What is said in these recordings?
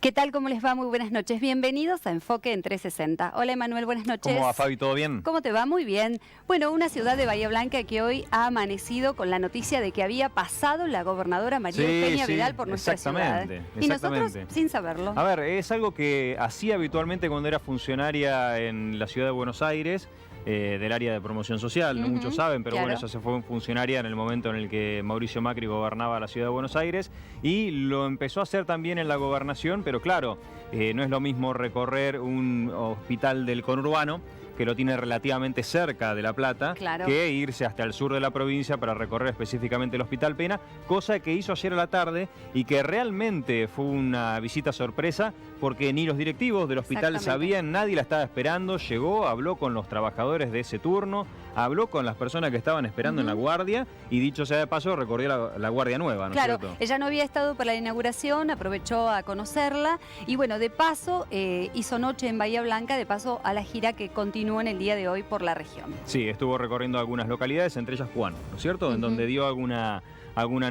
¿Qué tal? ¿Cómo les va? Muy buenas noches. Bienvenidos a Enfoque en 360. Hola, Emanuel, buenas noches. ¿Cómo va, Fabi? ¿Todo bien? ¿Cómo te va? Muy bien. Bueno, una ciudad de Bahía Blanca que hoy ha amanecido con la noticia de que había pasado la gobernadora María Eugenia Vidal por nuestra ciudad. Y nosotros sin saberlo. A ver, es algo que hacía habitualmente cuando era funcionaria en la ciudad de Buenos Aires, del área de promoción social, no muchos saben, pero bueno, ella se fue funcionaria en el momento en el que Mauricio Macri gobernaba la ciudad de Buenos Aires y lo empezó a hacer también en la gobernación, pero claro, no es lo mismo recorrer un hospital del conurbano, que lo tiene relativamente cerca de La Plata, que irse hasta el sur de la provincia para recorrer específicamente el Hospital Pena, cosa que hizo ayer a la tarde y que realmente fue una visita sorpresa porque ni los directivos del hospital sabían, nadie la estaba esperando, llegó, habló con los trabajadores de ese turno, habló con las personas que estaban esperando en la guardia y dicho sea de paso recorrió la guardia nueva, ¿no es cierto? Ella no había estado para la inauguración, aprovechó a conocerla y bueno, de paso hizo noche en Bahía Blanca, de paso a la gira que continúa en el día de hoy por la región. Sí, estuvo recorriendo algunas localidades, entre ellas Juan, ¿no es cierto? En donde dio alguna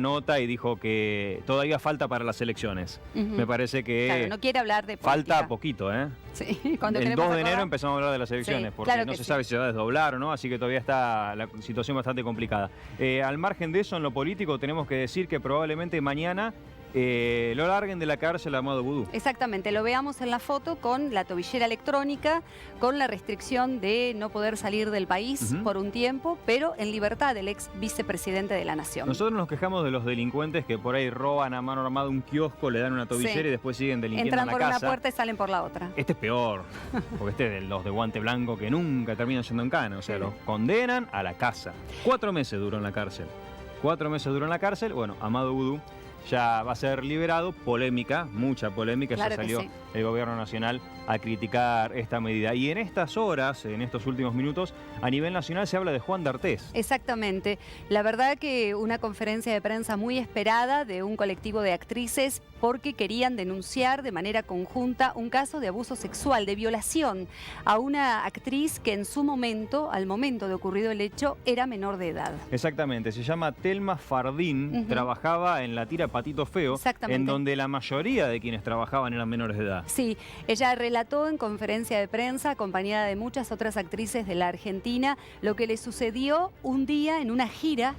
nota y dijo que todavía falta para las elecciones. Me parece que claro, no quiere hablar de política. Falta poquito, ¿eh? Sí, cuando el 2 de enero empezamos a hablar de las elecciones, porque no se sabe si se va a desdoblar o no, así que todavía está la situación bastante complicada. Al margen de eso, en lo político, tenemos que decir que probablemente mañana lo larguen de la cárcel a Amado Vudú. Exactamente, lo veamos en la foto con la tobillera electrónica, con la restricción de no poder salir del país por un tiempo, pero en libertad del ex vicepresidente de la Nación. Nosotros nos quejamos de los delincuentes que por ahí roban a mano armada un kiosco, le dan una tobillera y después siguen delinquiendo en la casa. Entran por una puerta y salen por la otra. Este es peor, porque este es de los de guante blanco que nunca terminan yendo en cana, o sea, los condenan a la casa. 4 meses duró en la cárcel. 4 meses duró en la cárcel, bueno, Amado Vudú ya va a ser liberado, polémica, mucha polémica, ya salió el gobierno nacional a criticar esta medida. Y en estas horas, en estos últimos minutos, a nivel nacional se habla de Juan D'Artés. Exactamente. La verdad que una conferencia de prensa muy esperada de un colectivo de actrices porque querían denunciar de manera conjunta un caso de abuso sexual, de violación a una actriz que en su momento, al momento de ocurrido el hecho, era menor de edad. Exactamente, se llama Telma Fardín, trabajaba en la tira Patito Feo, en donde la mayoría de quienes trabajaban eran menores de edad. Sí, ella relató en conferencia de prensa, acompañada de muchas otras actrices de la Argentina, lo que le sucedió un día en una gira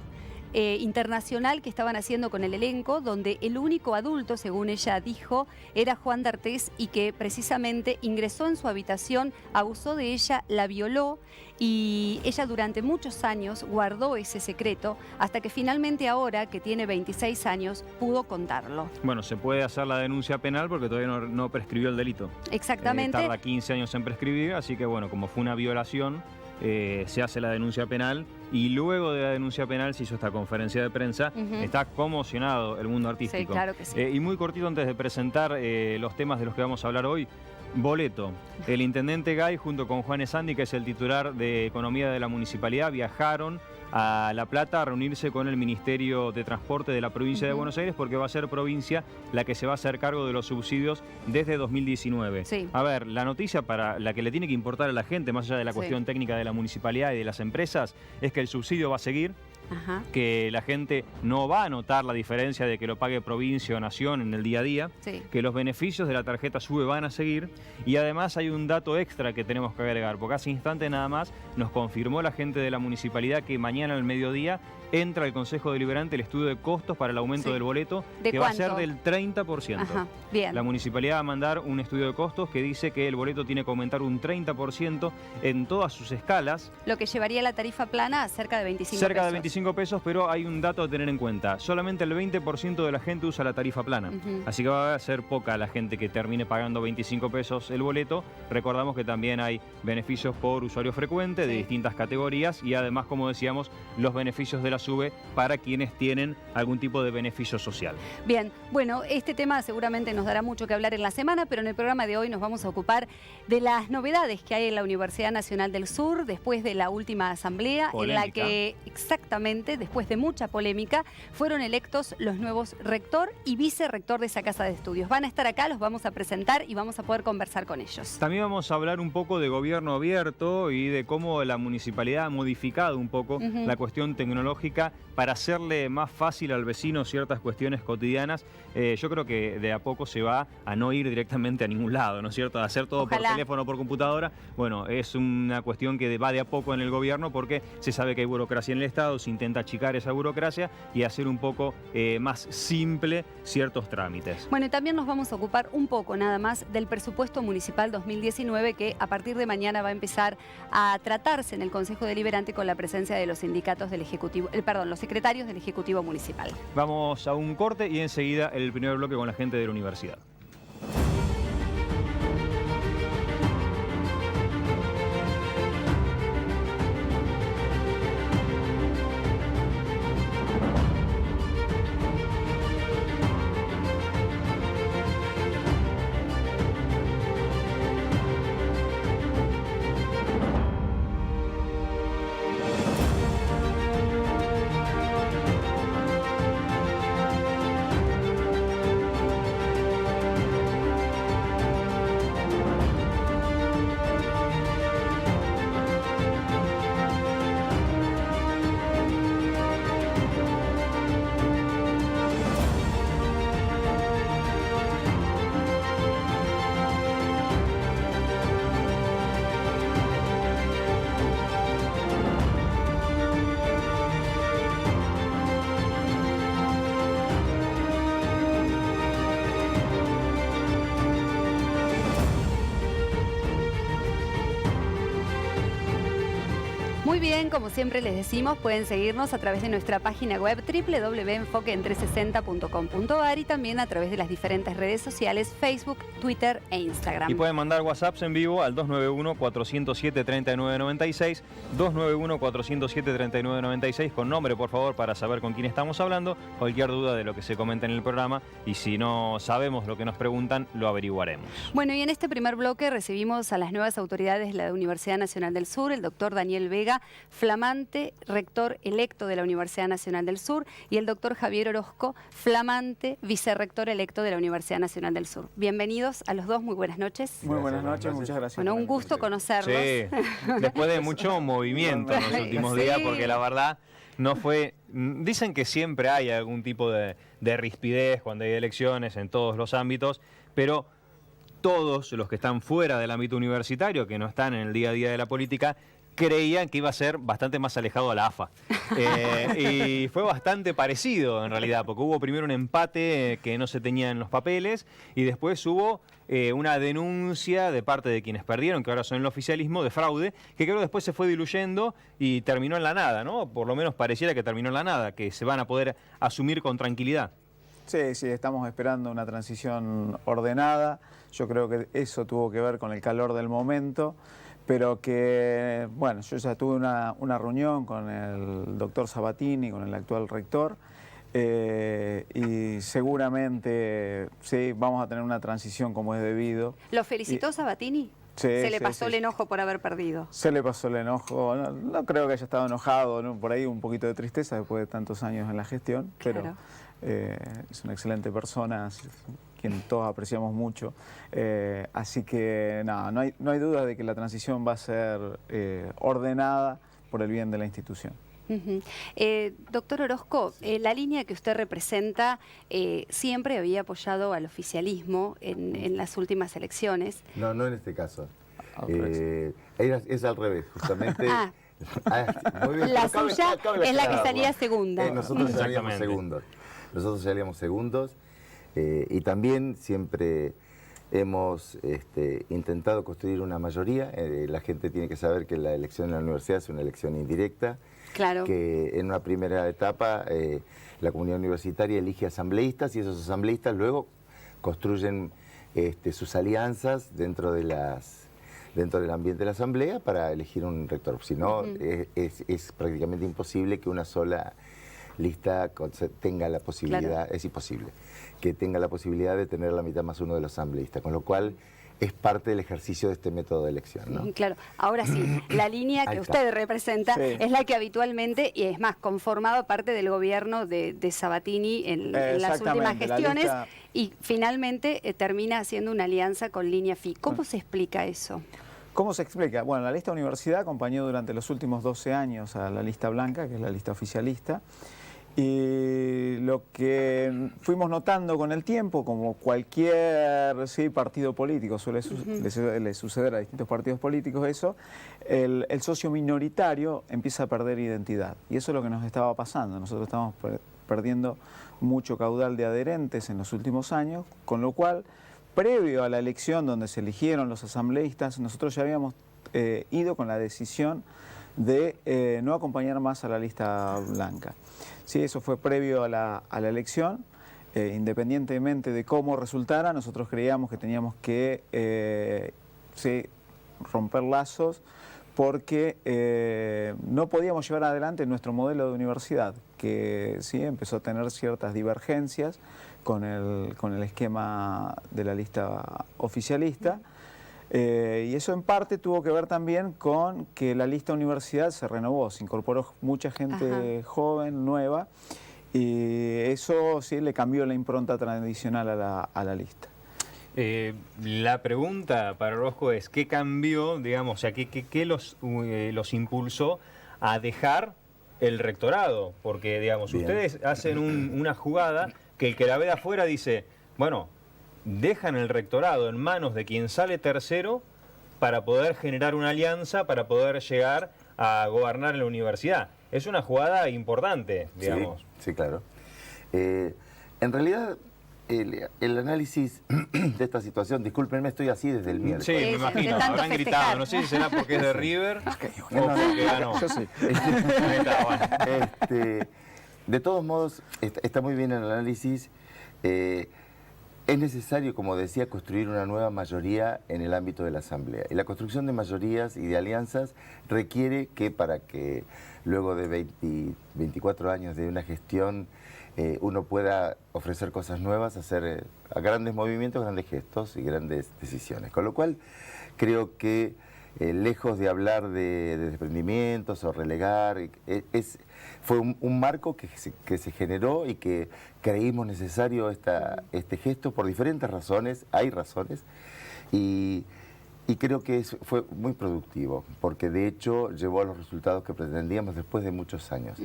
internacional que estaban haciendo con el elenco, donde el único adulto, según ella dijo, era Juan D'Artés y que precisamente ingresó en su habitación, abusó de ella, la violó y ella durante muchos años guardó ese secreto hasta que finalmente ahora, que tiene 26 años, pudo contarlo. Bueno, se puede hacer la denuncia penal porque todavía no prescribió el delito. Exactamente. Tarda 15 años en prescribir, así que bueno, como fue una violación, se hace la denuncia penal y luego de la denuncia penal se hizo esta conferencia de prensa. Está conmocionado el mundo artístico. Sí, claro que sí. Y muy cortito antes de presentar los temas de los que vamos a hablar hoy. Boleto. El intendente Gay junto con Juan Esandi, que es el titular de Economía de la Municipalidad, viajaron a La Plata a reunirse con el Ministerio de Transporte de la provincia de Buenos Aires porque va a ser provincia la que se va a hacer cargo de los subsidios desde 2019. A ver, la noticia para la que le tiene que importar a la gente, más allá de la cuestión técnica de la municipalidad y de las empresas, es que el subsidio va a seguir. Que la gente no va a notar la diferencia de que lo pague provincia o nación en el día a día, que los beneficios de la tarjeta SUBE van a seguir y además hay un dato extra que tenemos que agregar, porque hace instante nada más nos confirmó la gente de la municipalidad que mañana al mediodía entra al Consejo Deliberante el estudio de costos para el aumento del boleto, que va a ser del 30%. Bien. La municipalidad va a mandar un estudio de costos que dice que el boleto tiene que aumentar un 30% en todas sus escalas. Lo que llevaría la tarifa plana a cerca de 25 pesos. Cerca de 25 pesos, pero hay un dato a tener en cuenta. Solamente el 20% de la gente usa la tarifa plana. Así que va a ser poca la gente que termine pagando 25 pesos el boleto. Recordamos que también hay beneficios por usuario frecuente de distintas categorías y además, como decíamos, los beneficios de la SUBE para quienes tienen algún tipo de beneficio social. Bien, bueno, este tema seguramente nos dará mucho que hablar en la semana, pero en el programa de hoy nos vamos a ocupar de las novedades que hay en la Universidad Nacional del Sur después de la última asamblea en la que exactamente justamente, después de mucha polémica, fueron electos los nuevos rector y vicerrector de esa casa de estudios. Van a estar acá, los vamos a presentar y vamos a poder conversar con ellos. También vamos a hablar un poco de gobierno abierto y de cómo la municipalidad ha modificado un poco la cuestión tecnológica para hacerle más fácil al vecino ciertas cuestiones cotidianas. Yo creo que de a poco se va a no ir directamente a ningún lado, ¿no es cierto? A hacer todo por teléfono, por computadora. Bueno, es una cuestión que va de a poco en el gobierno porque se sabe que hay burocracia en el Estado, se intenta achicar esa burocracia y hacer un poco más simple ciertos trámites. Bueno, y también nos vamos a ocupar un poco nada más del presupuesto municipal 2019 que a partir de mañana va a empezar a tratarse en el Consejo Deliberante con la presencia de los sindicatos del Ejecutivo, los secretarios del Ejecutivo Municipal. Vamos a un corte y enseguida el primer bloque con la gente de la universidad. Muy bien, como siempre les decimos, pueden seguirnos a través de nuestra página web www.enfoqueen360.com.ar y también a través de las diferentes redes sociales, Facebook, Twitter e Instagram. Y pueden mandar WhatsApps en vivo al 291-407-3996, 291-407-3996, con nombre, por favor, para saber con quién estamos hablando, cualquier duda de lo que se comenta en el programa, y si no sabemos lo que nos preguntan, lo averiguaremos. Bueno, y en este primer bloque recibimos a las nuevas autoridades de la Universidad Nacional del Sur, el doctor Daniel Vega, flamante rector electo de la Universidad Nacional del Sur, y el doctor Javier Orozco, flamante vicerrector electo de la Universidad Nacional del Sur. Bienvenidos a los dos, muy buenas noches. Muy buenas noches, muchas gracias. Bueno, un gusto conocerlos. Sí, después de mucho movimiento en los últimos días, porque la verdad no fue... Dicen que siempre hay algún tipo de rispidez cuando hay elecciones en todos los ámbitos, pero todos los que están fuera del ámbito universitario, que no están en el día a día de la política, creían que iba a ser bastante más alejado a la AFA. Y fue bastante parecido en realidad, porque hubo primero un empate que no se tenía en los papeles y después hubo una denuncia de parte de quienes perdieron, que ahora son el oficialismo, de fraude, que creo que después se fue diluyendo y terminó en la nada, ¿no? Por lo menos pareciera que terminó en la nada, que se van a poder asumir con tranquilidad. Sí, sí, estamos esperando una transición ordenada. Yo creo que eso tuvo que ver con el calor del momento, pero que, bueno, yo ya tuve una reunión con el doctor Sabatini, con el actual rector, y seguramente sí, vamos a tener una transición como es debido. ¿Lo felicitó Sabatini? Sí, ¿Se le pasó el enojo por haber perdido? Se le pasó el enojo, no creo que haya estado enojado, ¿no? Por ahí un poquito de tristeza después de tantos años en la gestión, pero es una excelente persona, quien todos apreciamos mucho, así que no hay duda de que la transición va a ser ordenada por el bien de la institución. Doctor Orozco, la línea que usted representa siempre había apoyado al oficialismo en las últimas elecciones. No, no en este caso. Es al revés, justamente. Muy bien, la suya es la que salía segunda. Nosotros salíamos segundos. Nosotros salíamos segundos y también siempre hemos intentado construir una mayoría. La gente tiene que saber que la elección en la universidad es una elección indirecta. Claro. Que en una primera etapa la comunidad universitaria elige asambleístas y esos asambleístas luego construyen sus alianzas dentro del ambiente de la asamblea para elegir un rector. Si no, es prácticamente imposible que una sola lista tenga la posibilidad, es imposible, que tenga la posibilidad de tener la mitad más uno de los asambleístas, con lo cual es parte del ejercicio de este método de elección, ¿no? Claro, ahora sí, la línea que usted representa es la que habitualmente, y es más, conformaba parte del gobierno de Sabatini en las últimas gestiones, y finalmente termina haciendo una alianza con Línea FI. ¿Cómo se explica eso? ¿Cómo se explica? Bueno, la lista universidad acompañó durante los últimos 12 años a la lista blanca, que es la lista oficialista, y lo que fuimos notando con el tiempo, como cualquier partido político suele suceder a distintos partidos políticos eso, el socio minoritario empieza a perder identidad. Y eso es lo que nos estaba pasando. Nosotros estamos perdiendo mucho caudal de adherentes en los últimos años, con lo cual, previo a la elección donde se eligieron los asambleístas, nosotros ya habíamos ido con la decisión de no acompañar más a la lista blanca. Sí, eso fue previo a la elección. Independientemente de cómo resultara, nosotros creíamos que teníamos que romper lazos porque no podíamos llevar adelante nuestro modelo de universidad, que sí empezó a tener ciertas divergencias con el esquema de la lista oficialista. Y eso en parte tuvo que ver también con que la lista universidad se renovó, se incorporó mucha gente joven, nueva, y eso sí le cambió la impronta tradicional a la lista. La pregunta para Orozco es, ¿qué cambió, digamos, o sea, qué los impulsó a dejar el rectorado? Porque, digamos, ustedes hacen una jugada que el que la ve de afuera dice, bueno, dejan el rectorado en manos de quien sale tercero para poder generar una alianza, para poder llegar a gobernar en la universidad. Es una jugada importante, digamos. Sí, claro. En realidad, el análisis de esta situación, discúlpenme, estoy así desde el miércoles. Sí, me imagino, habrán gritado, no sé si será porque es de River o porque ganó. Yo sí. De todos modos, está muy bien el análisis. Es necesario, como decía, construir una nueva mayoría en el ámbito de la Asamblea. Y la construcción de mayorías y de alianzas requiere que para que luego de 24 años de una gestión uno pueda ofrecer cosas nuevas, hacer grandes movimientos, grandes gestos y grandes decisiones. Con lo cual, creo que lejos de hablar de desprendimientos o relegar, fue un marco que se generó y que creímos necesario este gesto por diferentes razones, hay razones, y creo que fue muy productivo, porque de hecho llevó a los resultados que pretendíamos después de muchos años.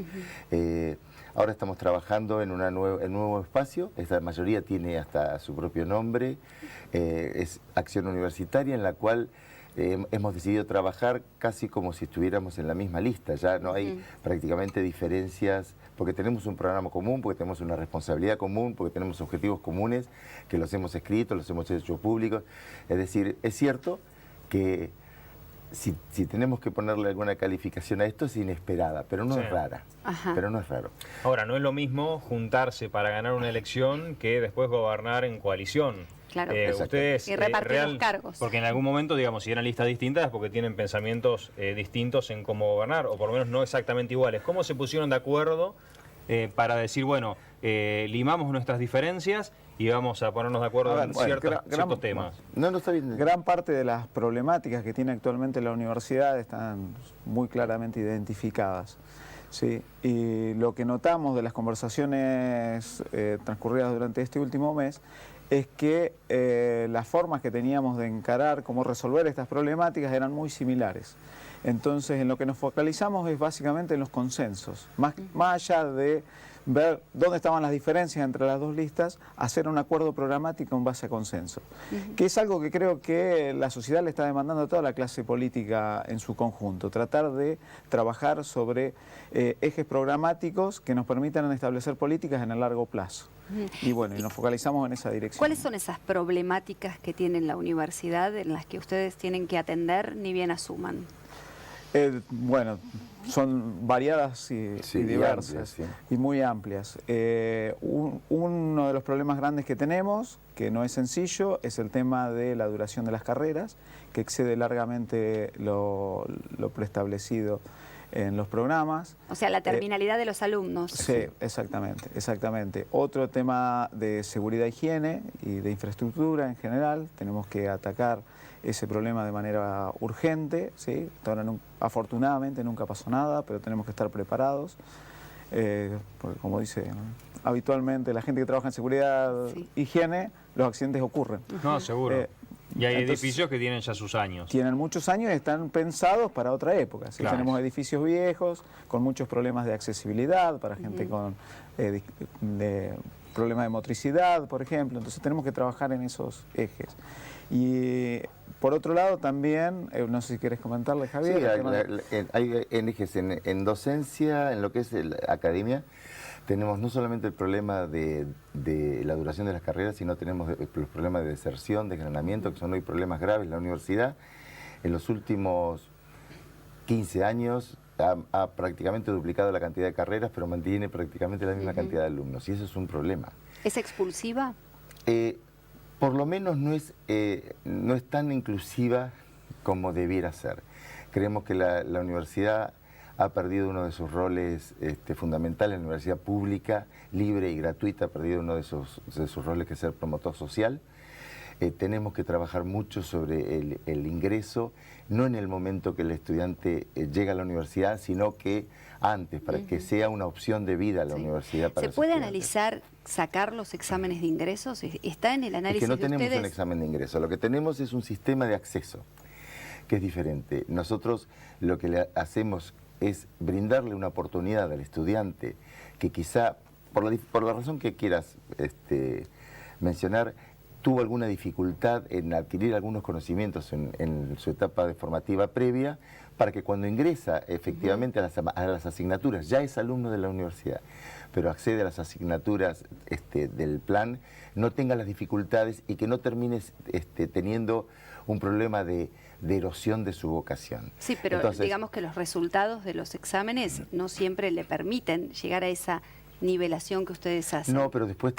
Ahora estamos trabajando en un nuevo espacio, esta mayoría tiene hasta su propio nombre, es Acción Universitaria, en la cual hemos decidido trabajar casi como si estuviéramos en la misma lista. Ya no hay prácticamente diferencias, porque tenemos un programa común, porque tenemos una responsabilidad común, porque tenemos objetivos comunes que los hemos escrito, los hemos hecho públicos. Es decir, es cierto que si tenemos que ponerle alguna calificación a esto, es inesperada, pero no es rara. Pero no es raro. Ahora, no es lo mismo juntarse para ganar una elección que después gobernar en coalición. Claro. Ustedes, y repartir los cargos. Porque en algún momento, digamos, si eran listas distintas es porque tienen pensamientos distintos en cómo gobernar, o por lo menos no exactamente iguales. ¿Cómo se pusieron de acuerdo para decir, bueno, limamos nuestras diferencias y vamos a ponernos de acuerdo en ciertos temas? No está bien. Gran parte de las problemáticas que tiene actualmente la universidad están muy claramente identificadas. Sí, y lo que notamos de las conversaciones transcurridas durante este último mes es que las formas que teníamos de encarar cómo resolver estas problemáticas eran muy similares. Entonces, en lo que nos focalizamos es básicamente en los consensos, más allá de ver dónde estaban las diferencias entre las dos listas, hacer un acuerdo programático en base a consenso, que es algo que creo que la sociedad le está demandando a toda la clase política en su conjunto, tratar de trabajar sobre ejes programáticos que nos permitan establecer políticas en el largo plazo. Y bueno, y nos focalizamos en esa dirección. ¿Cuáles son esas problemáticas que tiene la universidad en las que ustedes tienen que atender ni bien asuman? Bueno, son variadas y diversas, amplias, sí. Y muy amplias. Uno de los problemas grandes que tenemos, que no es sencillo, es el tema de la duración de las carreras, que excede largamente lo preestablecido en los programas. O sea, la terminalidad de los alumnos. Sí, exactamente, exactamente. Otro tema de seguridad, higiene y de infraestructura en general. Tenemos que atacar ese problema de manera urgente, ¿sí? Hasta ahora afortunadamente nunca pasó nada, pero tenemos que estar preparados. Porque como dice, ¿no?, habitualmente la gente que trabaja en seguridad, higiene, los accidentes ocurren. No, seguro. Y hay edificios que tienen ya sus años. Tienen muchos años y están pensados para otra época. ¿Sí? Claro. Tenemos edificios viejos, con muchos problemas de accesibilidad, para gente con problemas de motricidad, por ejemplo. Entonces tenemos que trabajar en esos ejes. Y por otro lado también, no sé si quieres comentarle, Javier. Sí, hay ejes en docencia, en lo que es la academia. Tenemos no solamente el problema de la duración de las carreras, sino tenemos los problemas de deserción, desgranamiento, que son hoy problemas graves en la universidad. En los últimos 15 años ha prácticamente duplicado la cantidad de carreras, pero mantiene prácticamente la misma cantidad de alumnos, y eso es un problema. ¿Es expulsiva? Por lo menos no es tan inclusiva como debiera ser. Creemos que la universidad ha perdido uno de sus roles fundamentales. La universidad pública, libre y gratuita, ha perdido uno de sus roles, que es ser promotor social. Tenemos que trabajar mucho sobre el ingreso, no en el momento que el estudiante llega a la universidad, sino que antes, para que sea una opción de vida a la universidad. Para ¿Se puede analizar, sacar los exámenes de ingresos? ¿Está en el análisis de ustedes? Es que no tenemos un examen de ingreso, lo que tenemos es un sistema de acceso, que es diferente. Nosotros lo que le hacemos es brindarle una oportunidad al estudiante que quizá, por la razón que quieras mencionar, tuvo alguna dificultad en adquirir algunos conocimientos en su etapa formativa previa, para que cuando ingresa efectivamente a las asignaturas, ya es alumno de la universidad, pero accede a las asignaturas del plan, no tenga las dificultades y que no termine teniendo un problema de erosión de su vocación. Sí, pero entonces, digamos que los resultados de los exámenes no siempre le permiten llegar a esa nivelación que ustedes hacen. No, pero después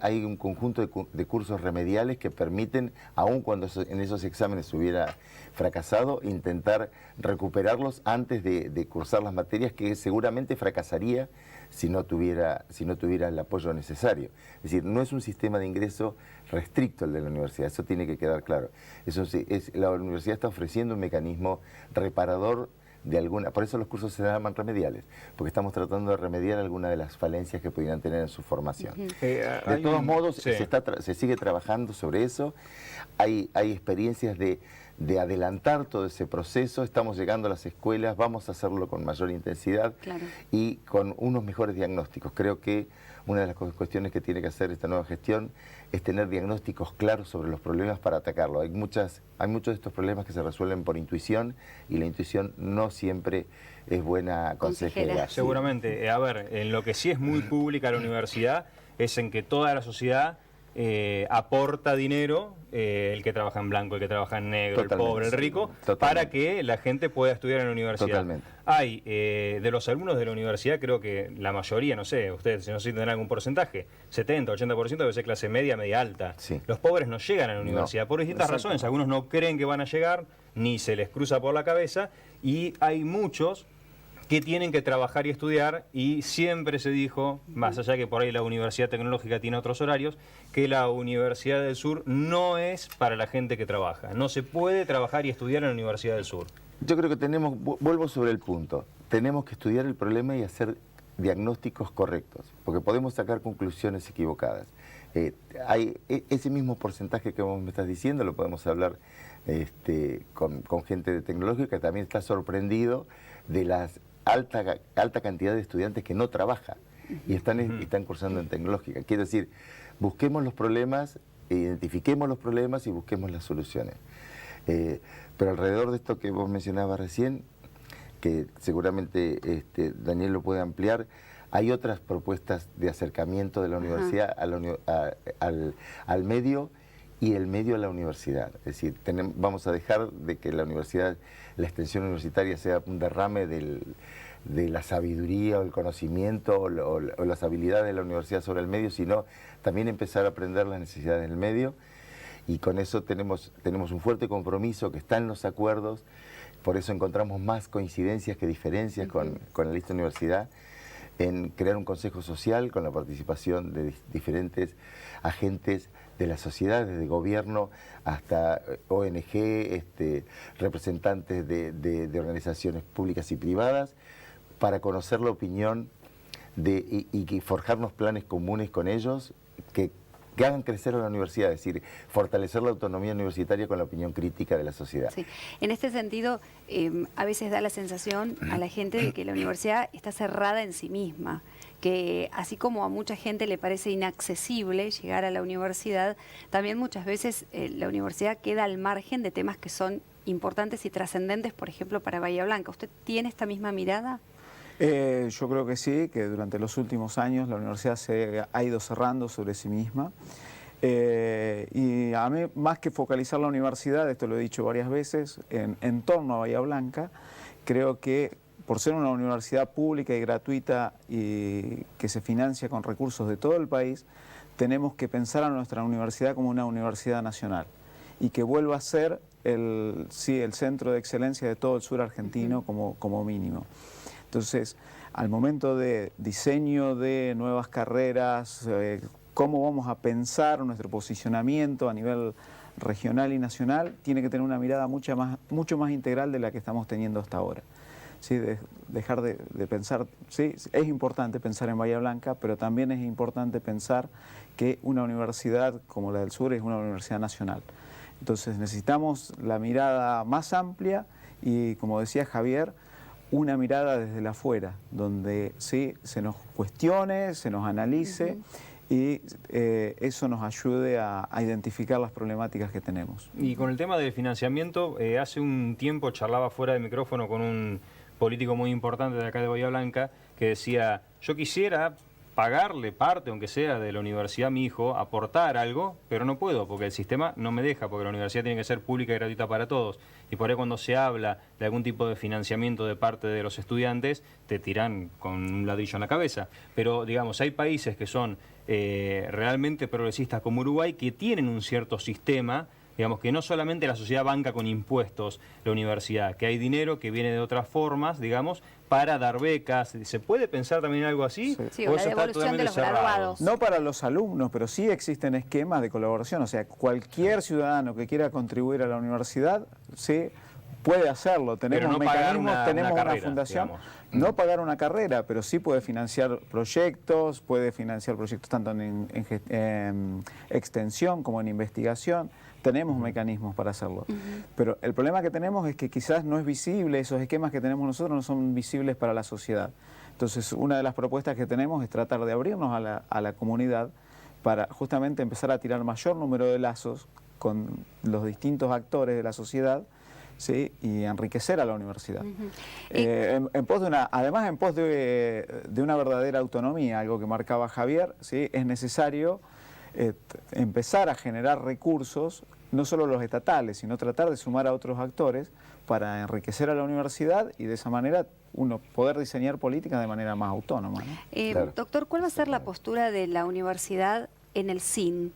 hay un conjunto de cursos remediales que permiten, aun cuando en esos exámenes hubiera fracasado, intentar recuperarlos antes de cursar las materias que seguramente fracasaría si no tuviera el apoyo necesario. Es decir, no es un sistema de ingreso restricto el de la universidad, eso tiene que quedar claro. La universidad está ofreciendo un mecanismo reparador de alguna, por eso los cursos se llaman remediales, porque estamos tratando de remediar alguna de las falencias que pudieran tener en su formación. De todos modos, se sigue trabajando sobre eso, hay experiencias de adelantar todo ese proceso, estamos llegando a las escuelas, vamos a hacerlo con mayor intensidad y con unos mejores diagnósticos. Creo que una de las cuestiones que tiene que hacer esta nueva gestión es tener diagnósticos claros sobre los problemas para atacarlo. Hay muchos de estos problemas que se resuelven por intuición, y la intuición no siempre es buena consejera. Seguramente. A ver, en lo que sí es muy pública la universidad es en que toda la sociedad aporta dinero, el que trabaja en blanco, el que trabaja en negro, el pobre, el rico, para que la gente pueda estudiar en la universidad. Totalmente. Hay, de los alumnos de la universidad, creo que la mayoría, no sé, ustedes no sé si tendrán algún porcentaje, 70, 80% debe ser clase media, media alta. Sí. Los pobres no llegan a la universidad, por distintas razones. Algunos no creen que van a llegar, ni se les cruza por la cabeza, y hay muchos que tienen que trabajar y estudiar, y siempre se dijo, más allá que por ahí la Universidad Tecnológica tiene otros horarios, que la Universidad del Sur no es para la gente que trabaja. No se puede trabajar y estudiar en la Universidad del Sur. Yo creo que vuelvo sobre el punto, tenemos que estudiar el problema y hacer diagnósticos correctos, porque podemos sacar conclusiones equivocadas. Hay ese mismo porcentaje que vos me estás diciendo, lo podemos hablar con gente de tecnológica, que también está sorprendido de las alta cantidad de estudiantes que no trabajan y están cursando en tecnológica. Quiero decir, busquemos los problemas, identifiquemos los problemas y busquemos las soluciones. Pero alrededor de esto que vos mencionabas recién, que seguramente Daniel lo puede ampliar, hay otras propuestas de acercamiento de la universidad al medio, y el medio a la universidad. Es decir, vamos a dejar de que la universidad, la extensión universitaria, sea un derrame de la sabiduría o el conocimiento o las habilidades de la universidad sobre el medio, sino también empezar a aprender las necesidades del medio y con eso tenemos un fuerte compromiso que está en los acuerdos, por eso encontramos más coincidencias que diferencias con la lista universidad, en crear un consejo social con la participación de diferentes agentes de la sociedad, desde gobierno hasta ONG, representantes de organizaciones públicas y privadas, para conocer la opinión y forjarnos planes comunes con ellos que hagan crecer a la universidad, es decir, fortalecer la autonomía universitaria con la opinión crítica de la sociedad. Sí. En este sentido, a veces da la sensación a la gente de que la universidad está cerrada en sí misma, que así como a mucha gente le parece inaccesible llegar a la universidad, también muchas veces la universidad queda al margen de temas que son importantes y trascendentes, por ejemplo, para Bahía Blanca. ¿Usted tiene esta misma mirada? Yo creo que sí, que durante los últimos años la universidad se ha ido cerrando sobre sí misma. Y a mí, más que focalizar la universidad, esto lo he dicho varias veces, en torno a Bahía Blanca, creo que por ser una universidad pública y gratuita y que se financia con recursos de todo el país, tenemos que pensar a nuestra universidad como una universidad nacional y que vuelva a ser el centro de excelencia de todo el sur argentino como mínimo. Entonces, al momento de diseño de nuevas carreras, cómo vamos a pensar nuestro posicionamiento a nivel regional y nacional, tiene que tener una mirada mucho más integral de la que estamos teniendo hasta ahora. ¿Sí? Dejar de pensar, sí, es importante pensar en Bahía Blanca, pero también es importante pensar que una universidad como la del sur es una universidad nacional. Entonces necesitamos la mirada más amplia y, como decía Javier, una mirada desde la afuera, donde sí se nos cuestione, se nos analice y eso nos ayude a identificar las problemáticas que tenemos. Y con el tema del financiamiento, hace un tiempo charlaba fuera de micrófono con un político muy importante de acá de Bahía Blanca que decía, yo quisiera pagarle parte, aunque sea de la universidad a mi hijo, aportar algo, pero no puedo porque el sistema no me deja, porque la universidad tiene que ser pública y gratuita para todos. Y por ahí cuando se habla de algún tipo de financiamiento de parte de los estudiantes, te tiran con un ladrillo en la cabeza. Pero, digamos, hay países que son realmente progresistas como Uruguay que tienen un cierto sistema, digamos, que no solamente la sociedad banca con impuestos la universidad, que hay dinero que viene de otras formas, digamos, para dar becas. ¿Se puede pensar también en algo así? Sí, o la devolución de los graduados. No para los alumnos, pero sí existen esquemas de colaboración. O sea, cualquier ciudadano que quiera contribuir a la universidad, sí, puede hacerlo. Tenemos no mecanismos, tenemos una carrera, fundación. Digamos. No pagar una carrera, pero sí puede financiar proyectos tanto en extensión como en investigación. Tenemos mecanismos para hacerlo. Pero el problema que tenemos es que quizás no es visible, esos esquemas que tenemos nosotros no son visibles para la sociedad. Entonces, una de las propuestas que tenemos es tratar de abrirnos a la comunidad para justamente empezar a tirar mayor número de lazos con los distintos actores de la sociedad, ¿sí? Y enriquecer a la universidad. Además, en pos de una verdadera autonomía, algo que marcaba Javier, ¿sí? Es necesario empezar a generar recursos, no solo los estatales, sino tratar de sumar a otros actores para enriquecer a la universidad y de esa manera uno poder diseñar políticas de manera más autónoma, ¿no? Claro. Doctor, ¿cuál va a ser la postura de la universidad en el CIN?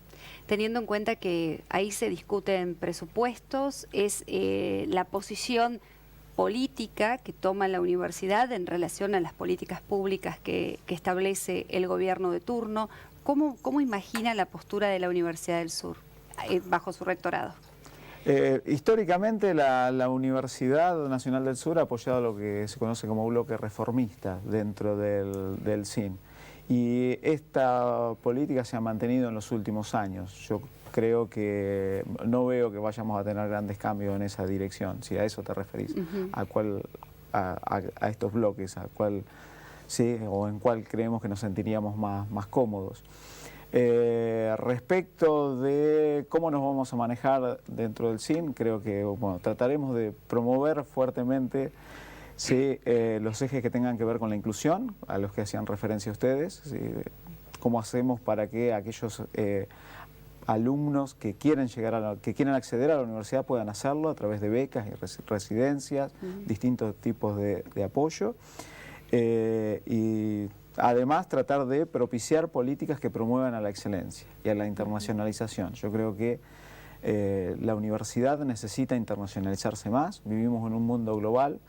Teniendo en cuenta que ahí se discuten presupuestos, es la posición política que toma la universidad en relación a las políticas públicas que establece el gobierno de turno. ¿Cómo imagina la postura de la Universidad del Sur bajo su rectorado? Históricamente la Universidad Nacional del Sur ha apoyado lo que se conoce como bloque reformista dentro del CIN. Y esta política se ha mantenido en los últimos años. Yo creo que no veo que vayamos a tener grandes cambios en esa dirección, si a eso te referís, a estos bloques, a cuál, sí, o en cuál creemos que nos sentiríamos más cómodos. Respecto de cómo nos vamos a manejar dentro del CIN, creo que trataremos de promover fuertemente, sí, los ejes que tengan que ver con la inclusión, a los que hacían referencia ustedes, sí, cómo hacemos para que aquellos alumnos que quieren acceder a la universidad puedan hacerlo a través de becas y residencias, distintos tipos de apoyo, y además tratar de propiciar políticas que promuevan a la excelencia y a la internacionalización. Yo creo que La universidad necesita internacionalizarse más, vivimos en un mundo global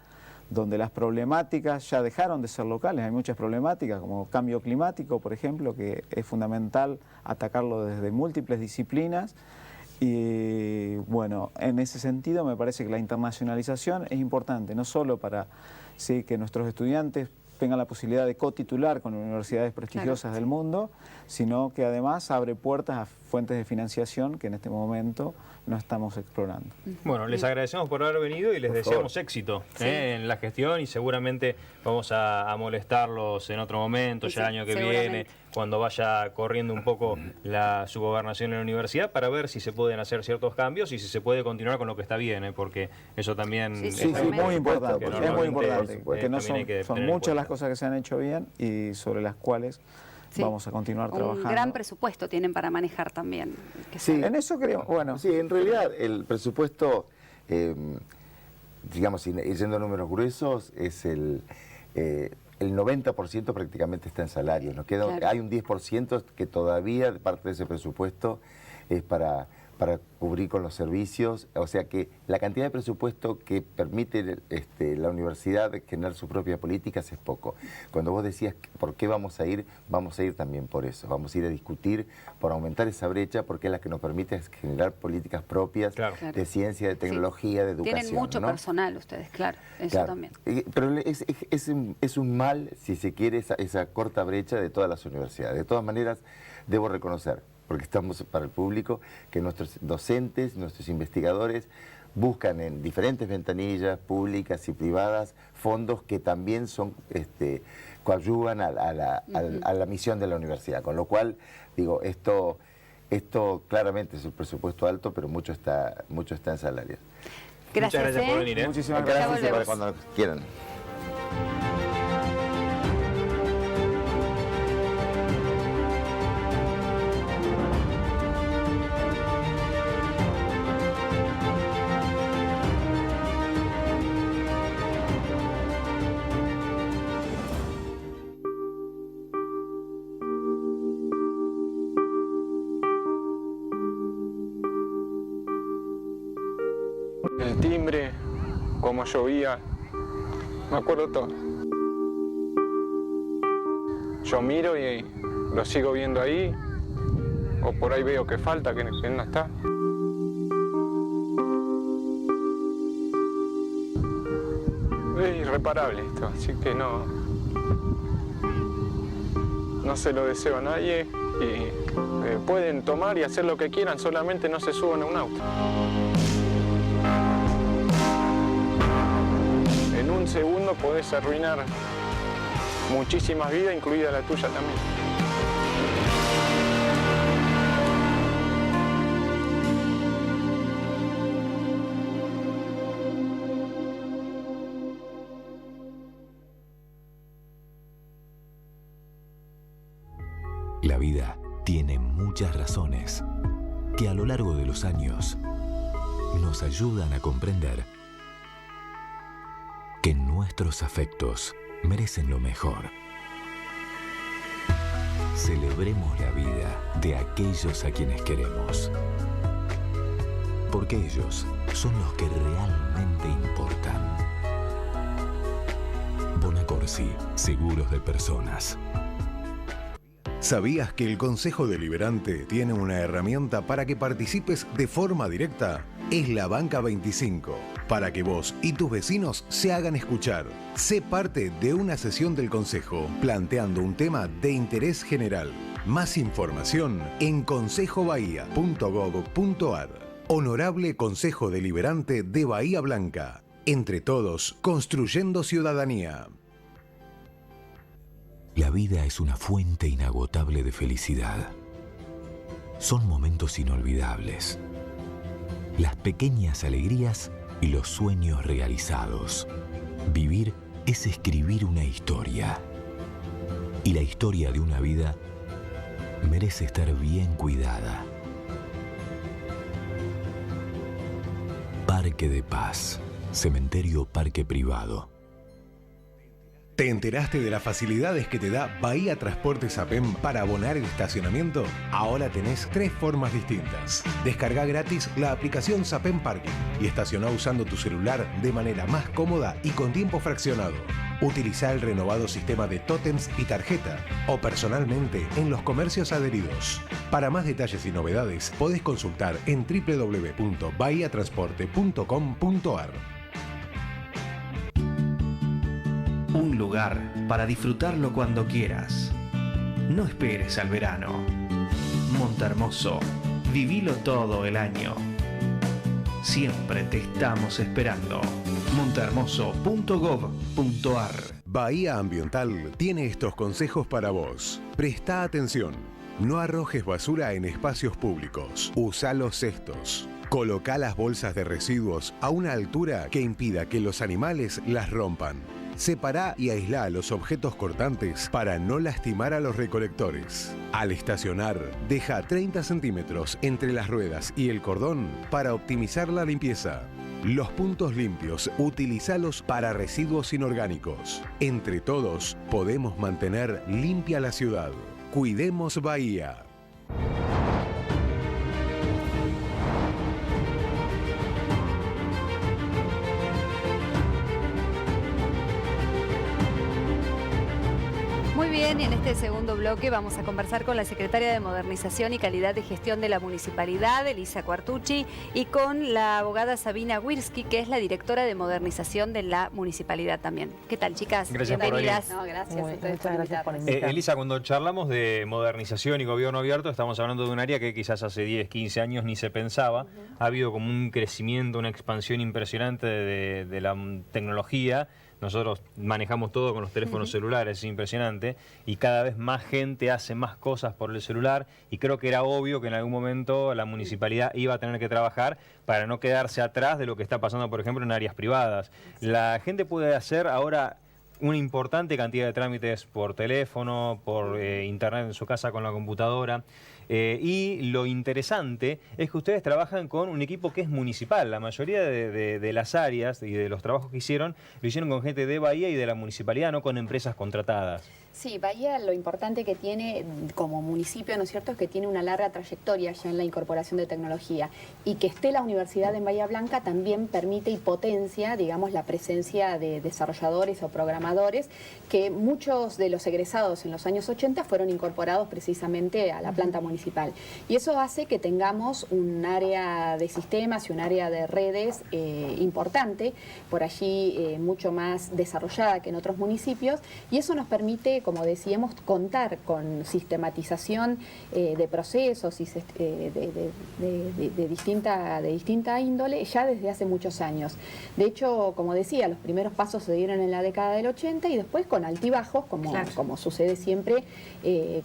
donde las problemáticas ya dejaron de ser locales, hay muchas problemáticas como cambio climático, por ejemplo, que es fundamental atacarlo desde múltiples disciplinas. Y bueno, en ese sentido me parece que la internacionalización es importante, no solo para que nuestros estudiantes tengan la posibilidad de cotitular con universidades prestigiosas del mundo, sino que además abre puertas a fuentes de financiación que en este momento no estamos explorando. Bueno, les agradecemos por haber venido y les deseamos éxito en la gestión, y seguramente vamos a molestarlos en otro momento, ya el año que viene, cuando vaya corriendo un poco su gobernación en la universidad, para ver si se pueden hacer ciertos cambios y si se puede continuar con lo que está bien, porque eso también es muy importante. Es muy importante, porque son muchas las cosas que se han hecho bien y sobre las cuales vamos a continuar trabajando. Un gran presupuesto tienen para manejar también. En eso creo. Bueno, sí, en realidad el presupuesto, digamos, yendo a números gruesos, es el 90% prácticamente está en salarios. Nos queda, hay un 10% que todavía parte de ese presupuesto es para cubrir con los servicios, o sea que la cantidad de presupuesto que permite la universidad generar sus propias políticas es poco. Cuando vos decías por qué vamos a ir también por eso, vamos a ir a discutir por aumentar esa brecha, porque es la que nos permite generar políticas propias de ciencia, de tecnología, de educación. Tienen mucho personal ustedes, eso también. Pero es un mal, si se quiere, esa corta brecha de todas las universidades. De todas maneras, debo reconocer, porque estamos para el público, que nuestros docentes, nuestros investigadores buscan en diferentes ventanillas públicas y privadas fondos que también coadyuvan a la misión de la universidad. Con lo cual, digo, esto claramente es un presupuesto alto, pero mucho está en salarios. Gracias, Muchas gracias por venir. Muchísimas gracias. Para cuando quieran. El timbre, cómo llovía, me acuerdo todo. Yo miro y lo sigo viendo ahí, o por ahí veo que falta, que no está. Es irreparable esto, así que no se lo deseo a nadie y pueden tomar y hacer lo que quieran, solamente no se suban a un auto. En un segundo podés arruinar muchísimas vidas, incluida la tuya también. La vida tiene muchas razones que a lo largo de los años nos ayudan a comprender que nuestros afectos merecen lo mejor. Celebremos la vida de aquellos a quienes queremos, porque ellos son los que realmente importan. Bonacorsi, seguros de personas. ¿Sabías que el Consejo Deliberante tiene una herramienta para que participes de forma directa? Es la Banca 25, para que vos y tus vecinos se hagan escuchar. Sé parte de una sesión del Consejo, planteando un tema de interés general. Más información en consejobahía.gov.ar. Honorable Consejo Deliberante de Bahía Blanca. Entre todos, construyendo ciudadanía. La vida es una fuente inagotable de felicidad. Son momentos inolvidables. Las pequeñas alegrías y los sueños realizados. Vivir es escribir una historia. Y la historia de una vida merece estar bien cuidada. Parque de Paz. Cementerio Parque Privado. ¿Te enteraste de las facilidades que te da Bahía Transportes APEM para abonar el estacionamiento? Ahora tenés 3 formas distintas. Descarga gratis la aplicación Sapem Parking y estacioná usando tu celular de manera más cómoda y con tiempo fraccionado. Utiliza el renovado sistema de tótems y tarjeta o personalmente en los comercios adheridos. Para más detalles y novedades podés consultar en www.bahiatransporte.com.ar. Un lugar para disfrutarlo cuando quieras. No esperes al verano. Montehermoso, vivilo todo el año. Siempre te estamos esperando. montehermoso.gov.ar. Bahía Ambiental tiene estos consejos para vos. Presta atención. No arrojes basura en espacios públicos. Usa los cestos. Coloca las bolsas de residuos a una altura que impida que los animales las rompan. Separá y aislá los objetos cortantes para no lastimar a los recolectores. Al estacionar, deja 30 centímetros entre las ruedas y el cordón para optimizar la limpieza. Los puntos limpios, utilízalos para residuos inorgánicos. Entre todos, podemos mantener limpia la ciudad. Cuidemos Bahía. Muy bien, y en este segundo bloque vamos a conversar con la secretaria de Modernización y Calidad de Gestión de la Municipalidad, Elisa Quartucci, y con la abogada Sabina Wirsky, que es la directora de Modernización de la Municipalidad también. ¿Qué tal, chicas? Gracias por venir. No, gracias. Muchas gracias por invitarme. Elisa, cuando charlamos de modernización y gobierno abierto, estamos hablando de un área que quizás hace 10, 15 años ni se pensaba. Ha habido como un crecimiento, una expansión impresionante de la tecnología. Nosotros manejamos todo con los teléfonos celulares, es impresionante, y cada vez más gente hace más cosas por el celular, y creo que era obvio que en algún momento la municipalidad iba a tener que trabajar para no quedarse atrás de lo que está pasando, por ejemplo, en áreas privadas. La gente puede hacer ahora una importante cantidad de trámites por teléfono, por internet en su casa con la computadora. Y lo interesante es que ustedes trabajan con un equipo que es municipal. La mayoría de las áreas y de los trabajos que hicieron, lo hicieron con gente de Bahía y de la municipalidad, no con empresas contratadas. Sí, Bahía lo importante que tiene como municipio, ¿no es cierto?, es que tiene una larga trayectoria ya en la incorporación de tecnología, y que esté la universidad en Bahía Blanca también permite y potencia, digamos, la presencia de desarrolladores o programadores, que muchos de los egresados en los años 80 fueron incorporados precisamente a la planta municipal. Y eso hace que tengamos un área de sistemas y un área de redes importante, por allí mucho más desarrollada que en otros municipios, y eso nos permite, como decíamos, contar con sistematización de procesos y de distinta índole ya desde hace muchos años. De hecho, como decía, los primeros pasos se dieron en la década del 80 y después con altibajos, como sucede siempre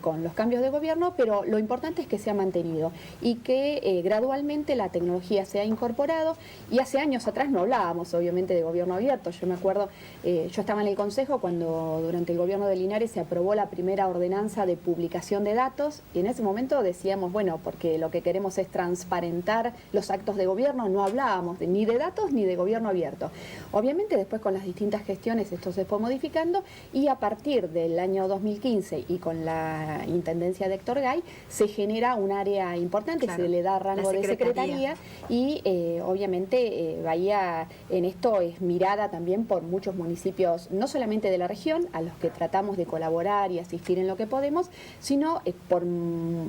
con los cambios de gobierno, pero lo importante es que se ha mantenido y que gradualmente la tecnología se ha incorporado, y hace años atrás no hablábamos obviamente de gobierno abierto. Yo me acuerdo, yo estaba en el Consejo cuando durante el gobierno de Linares se aprobó la primera ordenanza de publicación de datos, y en ese momento decíamos, bueno, porque lo que queremos es transparentar los actos de gobierno, no hablábamos ni de datos ni de gobierno abierto. Obviamente después con las distintas gestiones esto se fue modificando, y a partir del año 2015 y con la intendencia de Héctor Gay se genera un área importante, claro, se le da rango de secretaría, y obviamente Bahía en esto es mirada también por muchos municipios, no solamente de la región, a los que tratamos de colaborar y asistir en lo que podemos, sino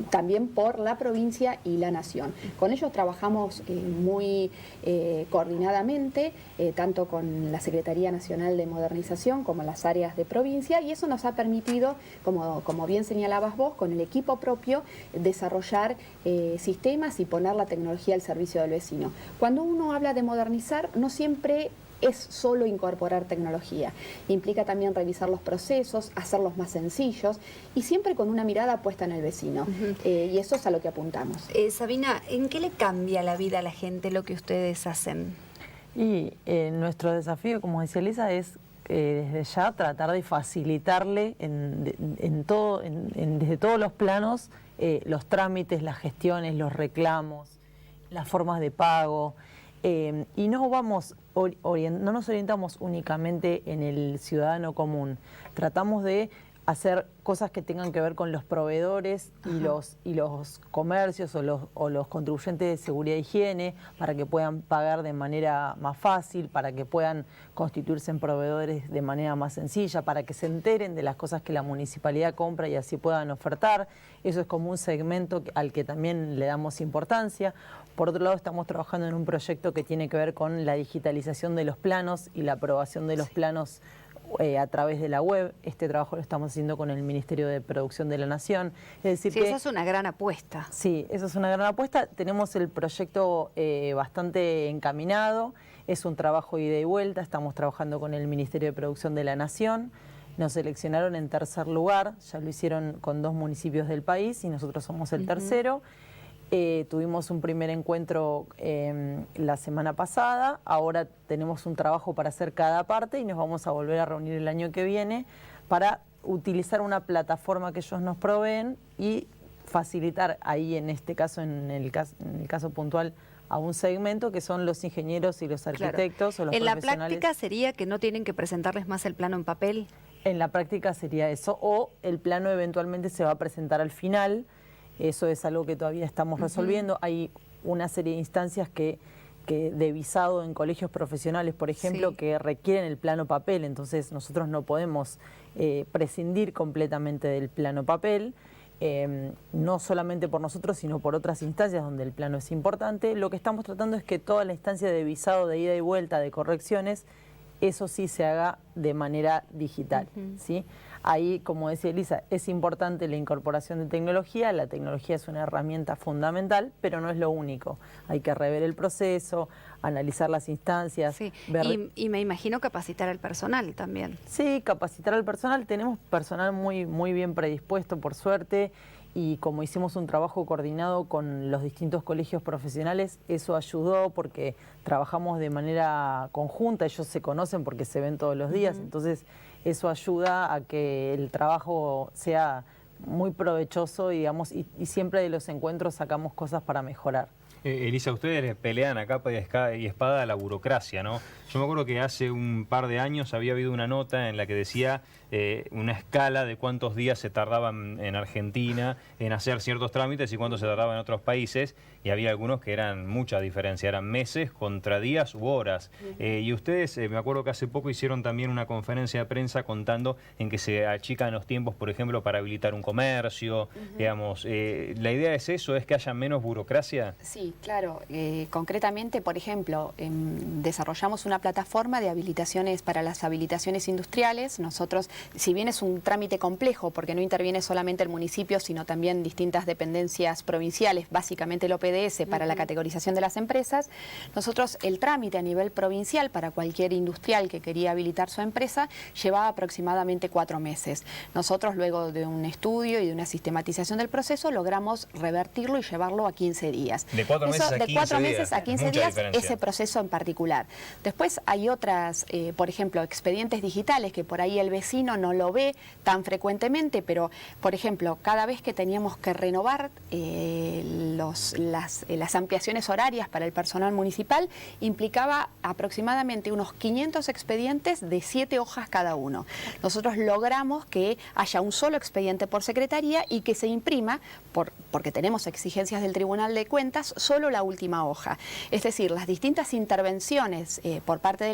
también por la provincia y la nación. Con ellos trabajamos muy coordinadamente, tanto con la Secretaría Nacional de Modernización como las áreas de provincia, y eso nos ha permitido, como bien señalabas vos, con el equipo propio, desarrollar sistemas y poner la tecnología al servicio del vecino. Cuando uno habla de modernizar, no siempre es solo incorporar tecnología. Implica también revisar los procesos, hacerlos más sencillos y siempre con una mirada puesta en el vecino. Y eso es a lo que apuntamos. Sabina, ¿en qué le cambia la vida a la gente lo que ustedes hacen? Y nuestro desafío, como decía Elisa, es desde ya tratar de facilitarle desde todos los planos los trámites, las gestiones, los reclamos, las formas de pago. Y no nos orientamos únicamente en el ciudadano común. Tratamos de hacer cosas que tengan que ver con los proveedores y los comercios o los contribuyentes de seguridad e higiene, para que puedan pagar de manera más fácil, para que puedan constituirse en proveedores de manera más sencilla, para que se enteren de las cosas que la municipalidad compra y así puedan ofertar. Eso es como un segmento al que también le damos importancia. Por otro lado, estamos trabajando en un proyecto que tiene que ver con la digitalización de los planos y la aprobación de los planos a través de la web. Este trabajo lo estamos haciendo con el Ministerio de Producción de la Nación. Es decir, sí, esa es una gran apuesta. Sí, esa es una gran apuesta. Tenemos el proyecto bastante encaminado. Es un trabajo ida y vuelta. Estamos trabajando con el Ministerio de Producción de la Nación. Nos seleccionaron en tercer lugar. Ya lo hicieron con 2 municipios del país y nosotros somos el tercero. Tuvimos un primer encuentro la semana pasada, ahora tenemos un trabajo para hacer cada parte y nos vamos a volver a reunir el año que viene para utilizar una plataforma que ellos nos proveen y facilitar ahí, en este caso, en el caso puntual, a un segmento que son los ingenieros y los arquitectos, claro, o los profesionales. En la práctica sería que no tienen que presentarles más el plano en papel. En la práctica sería eso, o el plano eventualmente se va a presentar al final. Eso es algo que todavía estamos resolviendo. Hay una serie de instancias que de visado en colegios profesionales, por ejemplo, que requieren el plano papel. Entonces nosotros no podemos prescindir completamente del plano papel, no solamente por nosotros, sino por otras instancias donde el plano es importante. Lo que estamos tratando es que toda la instancia de visado, de ida y vuelta, de correcciones, eso sí se haga de manera digital, ¿sí? Ahí, como decía Elisa, es importante la incorporación de tecnología. La tecnología es una herramienta fundamental, pero no es lo único. Hay que rever el proceso, analizar las instancias. Sí. Ver... Y me imagino capacitar al personal también. Sí, capacitar al personal. Tenemos personal muy bien predispuesto, por suerte. Y como hicimos un trabajo coordinado con los distintos colegios profesionales, eso ayudó porque trabajamos de manera conjunta, ellos se conocen porque se ven todos los días, entonces eso ayuda a que el trabajo sea muy provechoso, digamos, y siempre de los encuentros sacamos cosas para mejorar. Elisa, ustedes pelean a capa y espada a la burocracia, ¿no? Yo me acuerdo que hace un par de años había habido una nota en la que decía una escala de cuántos días se tardaban en Argentina en hacer ciertos trámites y cuánto se tardaba en otros países, y había algunos que eran mucha diferencia, eran meses contra días u horas. Y ustedes, me acuerdo que hace poco hicieron también una conferencia de prensa contando en que se achican los tiempos, por ejemplo, para habilitar un comercio, digamos. ¿La idea es eso, es que haya menos burocracia? Sí, claro. Concretamente, por ejemplo, desarrollamos una plataforma de habilitaciones para las habilitaciones industriales. Nosotros, si bien es un trámite complejo, porque no interviene solamente el municipio, sino también distintas dependencias provinciales, básicamente el OPDS para la categorización de las empresas, nosotros el trámite a nivel provincial para cualquier industrial que quería habilitar su empresa llevaba aproximadamente 4 meses. Nosotros, luego de un estudio y de una sistematización del proceso, logramos revertirlo y llevarlo a 15 días. De 4 meses a 15 días. De 4 meses a 15 días, diferencia. ese proceso en particular. Después hay otras, por ejemplo, expedientes digitales que por ahí el vecino no lo ve tan frecuentemente, pero, por ejemplo, cada vez que teníamos que renovar las ampliaciones horarias para el personal municipal, implicaba aproximadamente unos 500 expedientes de 7 hojas cada uno. Nosotros logramos que haya un solo expediente por secretaría y que se imprima, porque tenemos exigencias del Tribunal de Cuentas, solo la última hoja. Es decir, las distintas intervenciones por parte de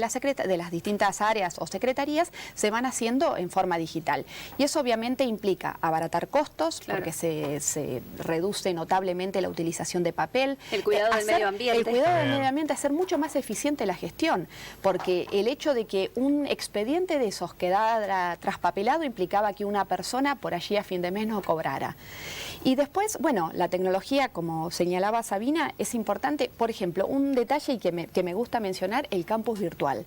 las distintas áreas o secretarías se van haciendo en forma digital. Y eso obviamente implica abaratar costos, porque se reduce notablemente la utilización de papel. El cuidado del medio ambiente. El cuidado del medio ambiente, hacer mucho más eficiente la gestión, porque el hecho de que un expediente de esos quedara traspapelado implicaba que una persona por allí a fin de mes no cobrara. Y después, bueno, la tecnología, como señalaba Sabina, es importante. Por ejemplo, un detalle que me gusta mencionar, el campus virtual.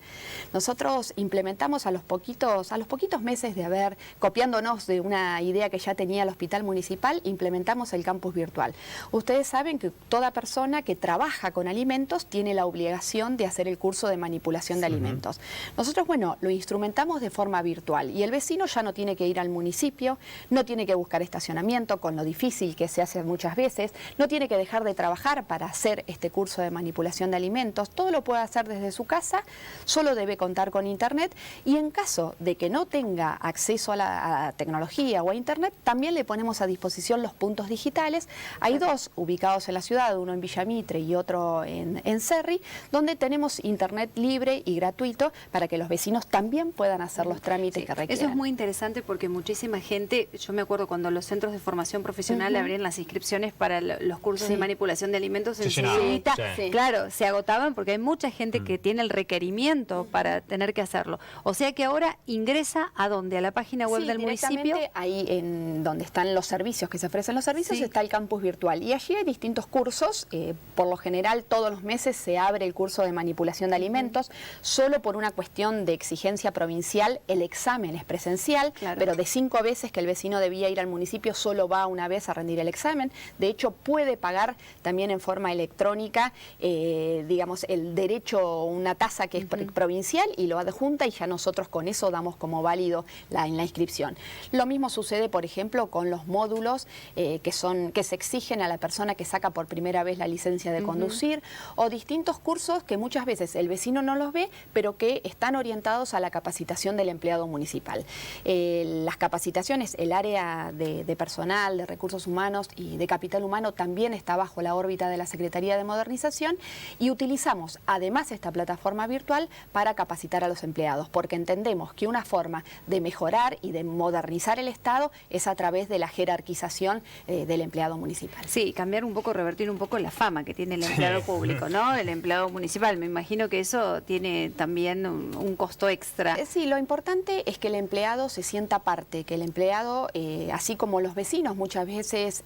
Nosotros implementamos a los poquitos meses de haber, copiándonos de una idea que ya tenía el Hospital Municipal, implementamos el campus virtual. Ustedes saben que toda persona que trabaja con alimentos tiene la obligación de hacer el curso de manipulación de alimentos. Nosotros, bueno, lo instrumentamos de forma virtual y el vecino ya no tiene que ir al municipio, no tiene que buscar estacionamiento, con lo difícil que se hace muchas veces, no tiene que dejar de trabajar para hacer este curso de manipulación de alimentos, todo lo puede hacer desde su casa, solo debe contar con internet y en caso de que no tenga acceso a la tecnología o a internet, también le ponemos a disposición los puntos digitales. Hay dos ubicados en la ciudad, uno en Villa Mitre y otro en Cerri, donde tenemos internet libre y gratuito para que los vecinos también puedan hacer los trámites que requieran. Eso es muy interesante porque muchísima gente, yo me acuerdo cuando los centros de formación profesional abrían las inscripciones para los cursos de manipulación de alimentos, enseguida, claro, se agotaban porque hay mucha gente que tiene el requerimiento para tener que hacerlo. O sea que ahora ingresa ¿a dónde? A la página web del municipio. Ahí en donde están los servicios, que se ofrecen los servicios, está el campus virtual. Y allí hay distintos cursos. Por lo general, todos los meses se abre el curso de manipulación de alimentos. Solo por una cuestión de exigencia provincial, el examen es presencial, pero de 5 veces que el vecino debía ir al municipio, solo va una vez a rendir el examen. De hecho, puede pagar también en forma electrónica, digamos, el derecho, una tasa que es provincial y lo adjunta y ya nosotros con eso damos como válido en la inscripción. Lo mismo sucede, por ejemplo, con los módulos que se exigen a la persona que saca por primera vez la licencia de conducir o distintos cursos que muchas veces el vecino no los ve, pero que están orientados a la capacitación del empleado municipal. Las capacitaciones, el área de personal, de recursos humanos y de capital humano también está bajo la órbita de la Secretaría de Modernización y utilizamos además esta plataforma virtual para capacitar a los empleados, porque entendemos que una forma de mejorar y de modernizar el Estado es a través de la jerarquización del empleado municipal. Sí, cambiar un poco, revertir un poco la fama que tiene el empleado público, ¿no? El empleado municipal. Me imagino que eso tiene también un costo extra. Sí, lo importante es que el empleado se sienta parte, que el empleado, así como los vecinos muchas veces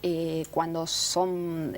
cuando son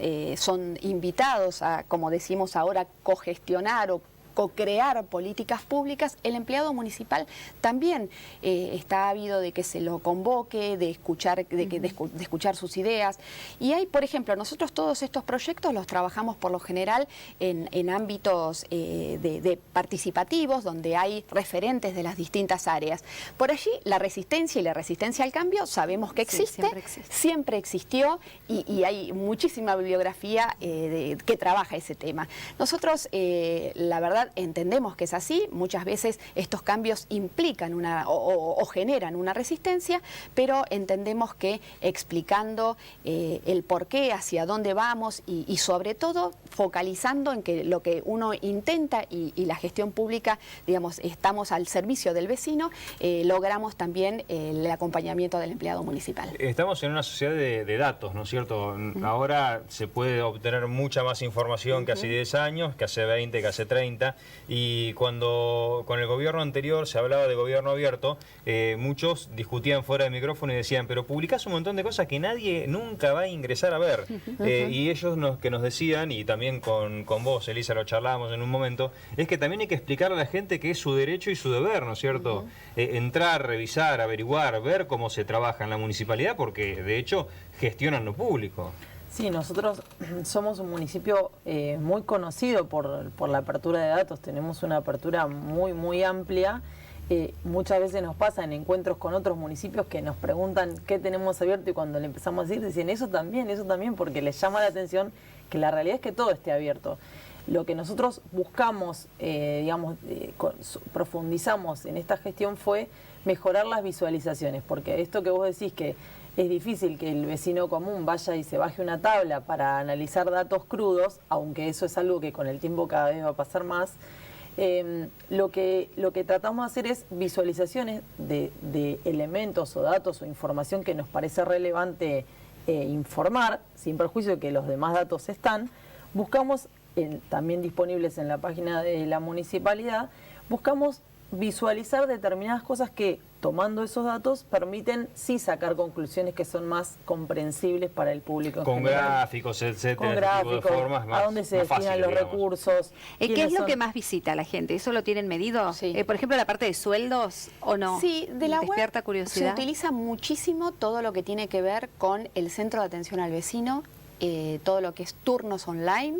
invitados a, como decimos ahora, cogestionar o co-crear políticas públicas, el empleado municipal también está ávido de que se lo convoque, de escuchar, de escuchar sus ideas. Y hay, por ejemplo, nosotros todos estos proyectos los trabajamos por lo general en ámbitos de participativos, donde hay referentes de las distintas áreas. Por allí, la resistencia y la resistencia al cambio sabemos que existe, siempre existió y hay muchísima bibliografía que trabaja ese tema. Nosotros, la verdad, entendemos que es así, muchas veces estos cambios implican o generan una resistencia, pero entendemos que explicando el por qué, hacia dónde vamos y sobre todo focalizando en que lo que uno intenta y la gestión pública, digamos, estamos al servicio del vecino, logramos también el acompañamiento del empleado municipal. Estamos en una sociedad de datos, ¿no es cierto? Ahora se puede obtener mucha más información que hace 10 años, que hace 20, que hace 30, y cuando con el gobierno anterior se hablaba de gobierno abierto, muchos discutían fuera del micrófono y decían, pero publicás un montón de cosas que nadie nunca va a ingresar a ver. Y ellos que nos decían, y también con vos, Elisa, lo charlábamos en un momento, es que también hay que explicarle a la gente que es su derecho y su deber, ¿no es cierto? Entrar, revisar, averiguar, ver cómo se trabaja en la municipalidad, porque de hecho gestionan lo público. Sí, nosotros somos un municipio muy conocido por la apertura de datos, tenemos una apertura muy amplia. Muchas veces nos pasa en encuentros con otros municipios que nos preguntan qué tenemos abierto y cuando le empezamos a decir, dicen eso también, porque les llama la atención que la realidad es que todo esté abierto. Lo que nosotros buscamos, profundizamos en esta gestión fue mejorar las visualizaciones, porque esto que vos decís que es difícil que el vecino común vaya y se baje una tabla para analizar datos crudos, aunque eso es algo que con el tiempo cada vez va a pasar más. Lo que tratamos de hacer es visualizaciones de elementos o datos o información que nos parece relevante informar, sin perjuicio de que los demás datos están. Buscamos, también disponibles en la página de la municipalidad, buscamos visualizar determinadas cosas que, tomando esos datos, permiten sí sacar conclusiones que son más comprensibles para el público. Con gráficos, etcétera, con gráficos, de formas más, a dónde se destinan fáciles, los digamos. recursos. ¿Qué es lo que más visita la gente? ¿Eso lo tienen medido? Sí. Por ejemplo, la parte de sueldos o no. Sí, de la web ¿Despierta curiosidad? se utiliza muchísimo todo lo que tiene que ver con el centro de atención al vecino. todo lo que es turnos online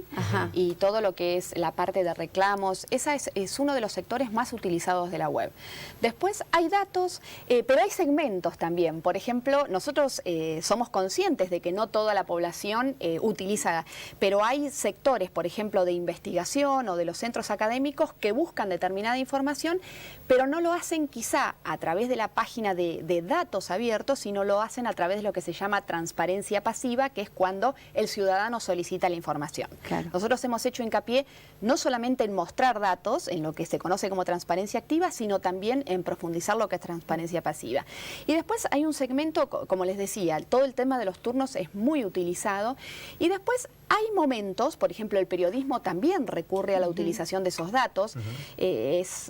y todo lo que es la parte de reclamos. Esa es uno de los sectores más utilizados de la web. Después hay datos, pero hay segmentos también. Por ejemplo, nosotros somos conscientes de que no toda la población utiliza, pero hay sectores, por ejemplo, de investigación o de los centros académicos que buscan determinada información, pero no lo hacen quizá a través de la página de datos abiertos, sino lo hacen a través de lo que se llama transparencia pasiva, que es cuando el ciudadano solicita la información. Claro. Nosotros hemos hecho hincapié no solamente en mostrar datos, en lo que se conoce como transparencia activa, sino también en profundizar lo que es transparencia pasiva. Y después hay un segmento, como les decía, todo el tema de los turnos es muy utilizado, y después hay momentos, por ejemplo, el periodismo también recurre a la utilización de esos datos,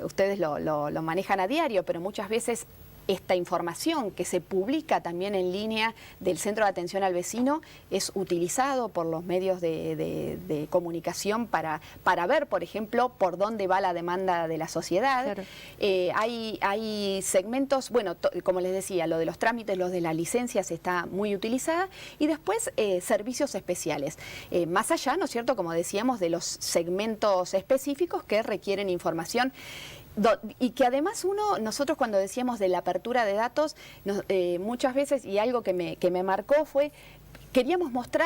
ustedes lo manejan a diario, pero muchas veces esta información que se publica también en línea del Centro de Atención al Vecino es utilizado por los medios de comunicación para ver, por ejemplo, por dónde va la demanda de la sociedad. Claro. Hay segmentos, bueno, como les decía, lo de los trámites, lo de las licencias está muy utilizada, y después servicios especiales. Más allá, ¿no es cierto?, como decíamos, de los segmentos específicos que requieren información. Y que además nosotros cuando decíamos de la apertura de datos, muchas veces, y algo que me marcó fue,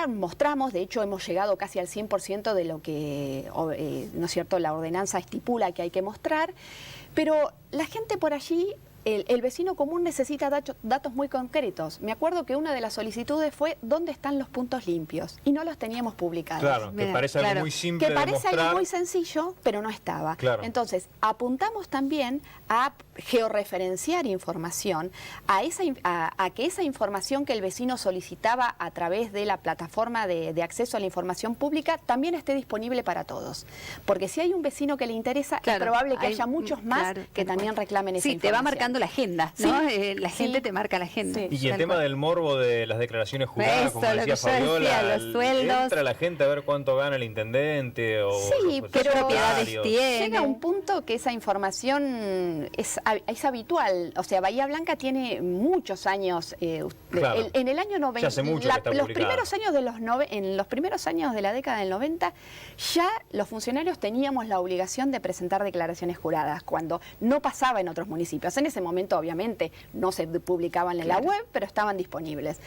mostramos, de hecho hemos llegado casi al 100% de lo que, ¿no es cierto?, la ordenanza estipula que hay que mostrar, pero la gente por allí, el vecino común necesita datos muy concretos. Me acuerdo que una de las solicitudes fue ¿dónde están los puntos limpios? Y no los teníamos publicados. Claro, que parece algo muy simple de mostrar. Que parece algo muy sencillo, pero no estaba. Claro. Entonces, apuntamos también a georreferenciar información, a que esa información que el vecino solicitaba a través de la plataforma de acceso a la información pública también esté disponible para todos. Porque si hay un vecino que le interesa, es probable que haya muchos más que también reclamen esa información. Sí, te va marcando la agenda, ¿no? La gente te marca la agenda. Sí. Y el tema del morbo de las declaraciones juradas, como decía Fabiola, los sueldos. Entra la gente a ver cuánto gana el intendente o qué propiedades tiene. Llega un punto que esa información es habitual. O sea, Bahía Blanca tiene muchos años. En el año 90, hace mucho que está en los primeros años de la década del 90, ya los funcionarios teníamos la obligación de presentar declaraciones juradas, cuando no pasaba en otros municipios. En ese momento, obviamente, no se publicaban en la web, pero estaban disponibles.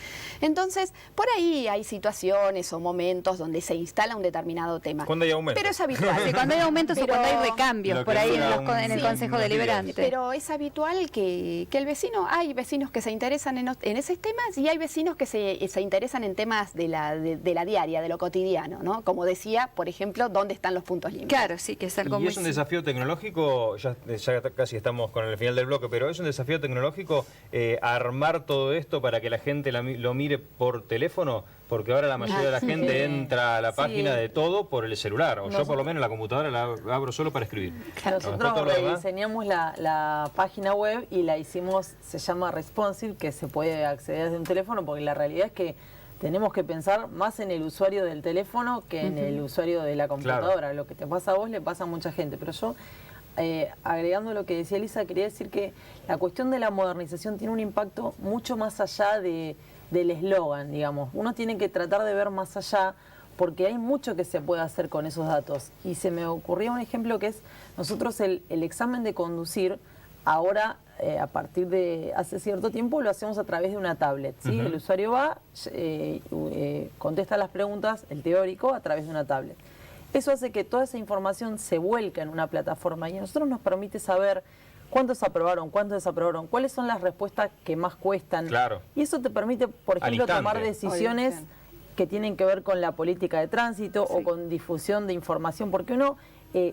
Entonces, por ahí hay situaciones o momentos donde se instala un determinado tema. Cuando hay aumentos. Pero es habitual. Sí, cuando hay aumentos o cuando hay recambios por ahí en el Consejo Deliberante. Pero es habitual que el vecino, hay vecinos que se interesan en esos temas, y hay vecinos que se interesan en temas de la diaria, de lo cotidiano, ¿no? Como decía, por ejemplo, ¿dónde están los puntos limpios? Claro, sí, que es algo muy... ¿Y es un desafío tecnológico? Ya casi estamos con el final del bloque, pero ¿es un desafío tecnológico armar todo esto para que la gente lo mire por teléfono? Porque ahora la mayoría de la gente entra a la página de todo por el celular, o yo por lo menos la computadora la abro solo para escribir. Nosotros rediseñamos la página web y la hicimos, se llama Responsive, que se puede acceder desde un teléfono, porque la realidad es que tenemos que pensar más en el usuario del teléfono que en el usuario de la computadora. Claro. Lo que te pasa a vos le pasa a mucha gente, pero yo... agregando lo que decía Elisa, quería decir que la cuestión de la modernización tiene un impacto mucho más allá del eslogan, digamos. Uno tiene que tratar de ver más allá, porque hay mucho que se puede hacer con esos datos. Y se me ocurría un ejemplo que es, nosotros el examen de conducir, ahora a partir de hace cierto tiempo lo hacemos a través de una tablet, ¿sí? El usuario va, contesta las preguntas, el teórico, a través de una tablet. Eso hace que toda esa información se vuelca en una plataforma, y a nosotros nos permite saber cuántos aprobaron, cuántos desaprobaron, cuáles son las respuestas que más cuestan. Claro. Y eso te permite, por ejemplo, tomar decisiones que tienen que ver con la política de tránsito o con difusión de información, porque uno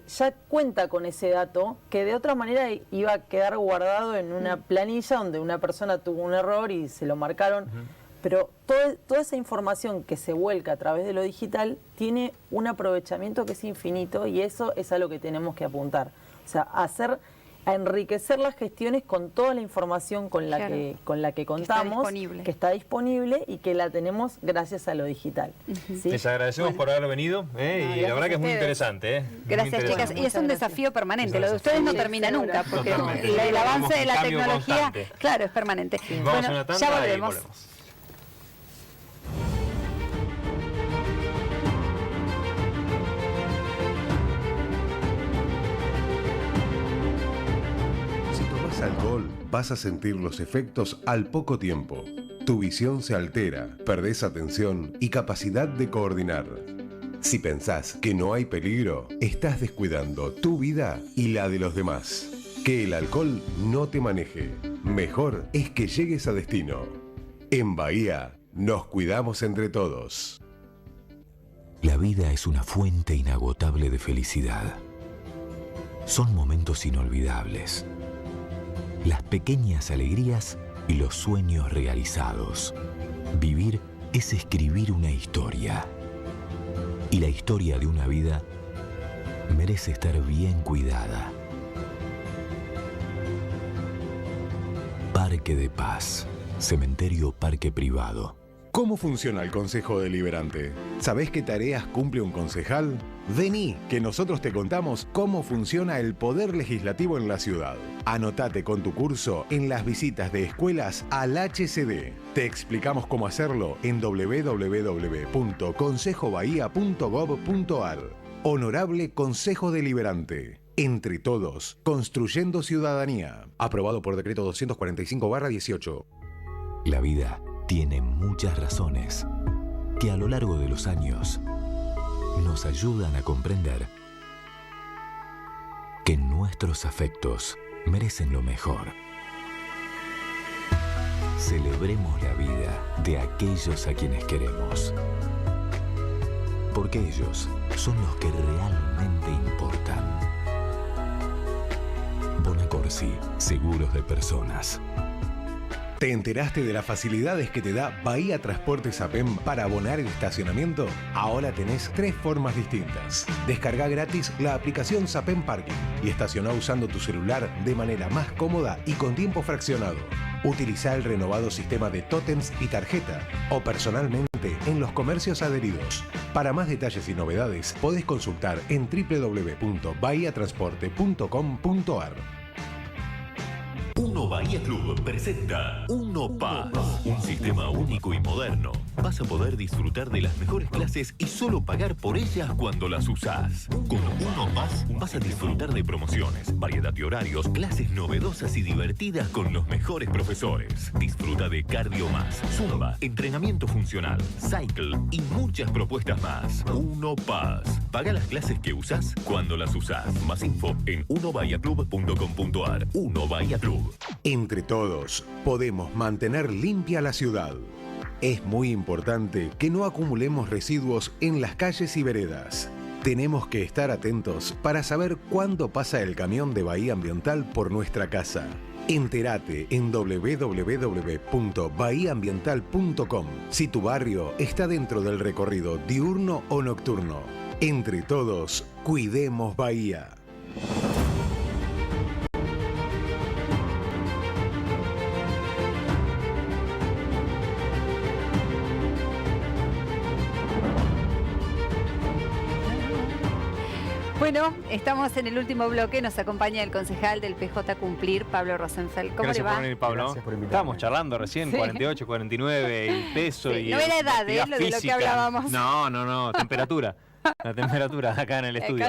ya cuenta con ese dato que de otra manera iba a quedar guardado en una planilla donde una persona tuvo un error y se lo marcaron. Pero toda esa información que se vuelca a través de lo digital tiene un aprovechamiento que es infinito, y eso es a lo que tenemos que apuntar. O sea, a enriquecer las gestiones con toda la información con la que contamos, que está disponible y que la tenemos gracias a lo digital. ¿Sí? Les agradecemos por haber venido, y la verdad que es muy interesante. Gracias, chicas. Y es un desafío permanente. Lo de ustedes no termina nunca, porque el avance de la tecnología, claro, es permanente. Vamos a una tanda ya volvemos. tomas alcohol, vas a sentir los efectos al poco tiempo. Tu visión se altera, perdés atención y capacidad de coordinar. Si pensás que no hay peligro, estás descuidando tu vida y la de los demás. Que el alcohol no te maneje. Mejor es que llegues a destino. En Bahía, nos cuidamos entre todos. La vida es una fuente inagotable de felicidad. Son momentos inolvidables. Las pequeñas alegrías y los sueños realizados. Vivir es escribir una historia. Y la historia de una vida merece estar bien cuidada. Parque de Paz. Cementerio Parque Privado. ¿Cómo funciona el Consejo Deliberante? ¿Sabés qué tareas cumple un concejal? Vení, que nosotros te contamos cómo funciona el Poder Legislativo en la ciudad. Anotate con tu curso en las visitas de escuelas al HCD. Te explicamos cómo hacerlo en www.consejobahía.gov.ar. Honorable Consejo Deliberante. Entre todos, construyendo ciudadanía. Aprobado por decreto 245/18. La vida tiene muchas razones que a lo largo de los años nos ayudan a comprender que nuestros afectos merecen lo mejor. Celebremos la vida de aquellos a quienes queremos, porque ellos son los que realmente importan. Bonacorsi, seguros de personas. ¿Te enteraste de las facilidades que te da Bahía Transportes APEM para abonar el estacionamiento? Ahora tenés 3 formas distintas. Descarga gratis la aplicación Sapem Parking y estacioná usando tu celular de manera más cómoda y con tiempo fraccionado. Utiliza el renovado sistema de tótems y tarjeta o personalmente en los comercios adheridos. Para más detalles y novedades podés consultar en www.bahiatransporte.com.ar. Uno Bahía Club presenta Uno Paz, un sistema único y moderno. Vas a poder disfrutar de las mejores clases y solo pagar por ellas cuando las usás. Con Uno Paz vas a disfrutar de promociones, variedad de horarios, clases novedosas y divertidas con los mejores profesores. Disfruta de cardio más, zumba, entrenamiento funcional, cycle y muchas propuestas más. Uno Paz. Paga las clases que usás cuando las usás. Más info en unobahiaclub.com.ar. Uno Bahía Club. Entre todos, podemos mantener limpia la ciudad. Es muy importante que no acumulemos residuos en las calles y veredas. Tenemos que estar atentos para saber cuándo pasa el camión de Bahía Ambiental por nuestra casa. Entérate en www.bahiaambiental.com si tu barrio está dentro del recorrido diurno o nocturno. Entre todos, cuidemos Bahía. Bueno, estamos en el último bloque, nos acompaña el concejal del PJ Cumplir, Pablo Rosenfeld. ¿Cómo Gracias le va? por venir, Pablo. Gracias por invitarme. Estábamos charlando recién, Sí. 48, 49, el peso Sí, y... no era edad, actividad lo de lo que física. hablábamos. No, temperatura. La temperatura acá en el estudio.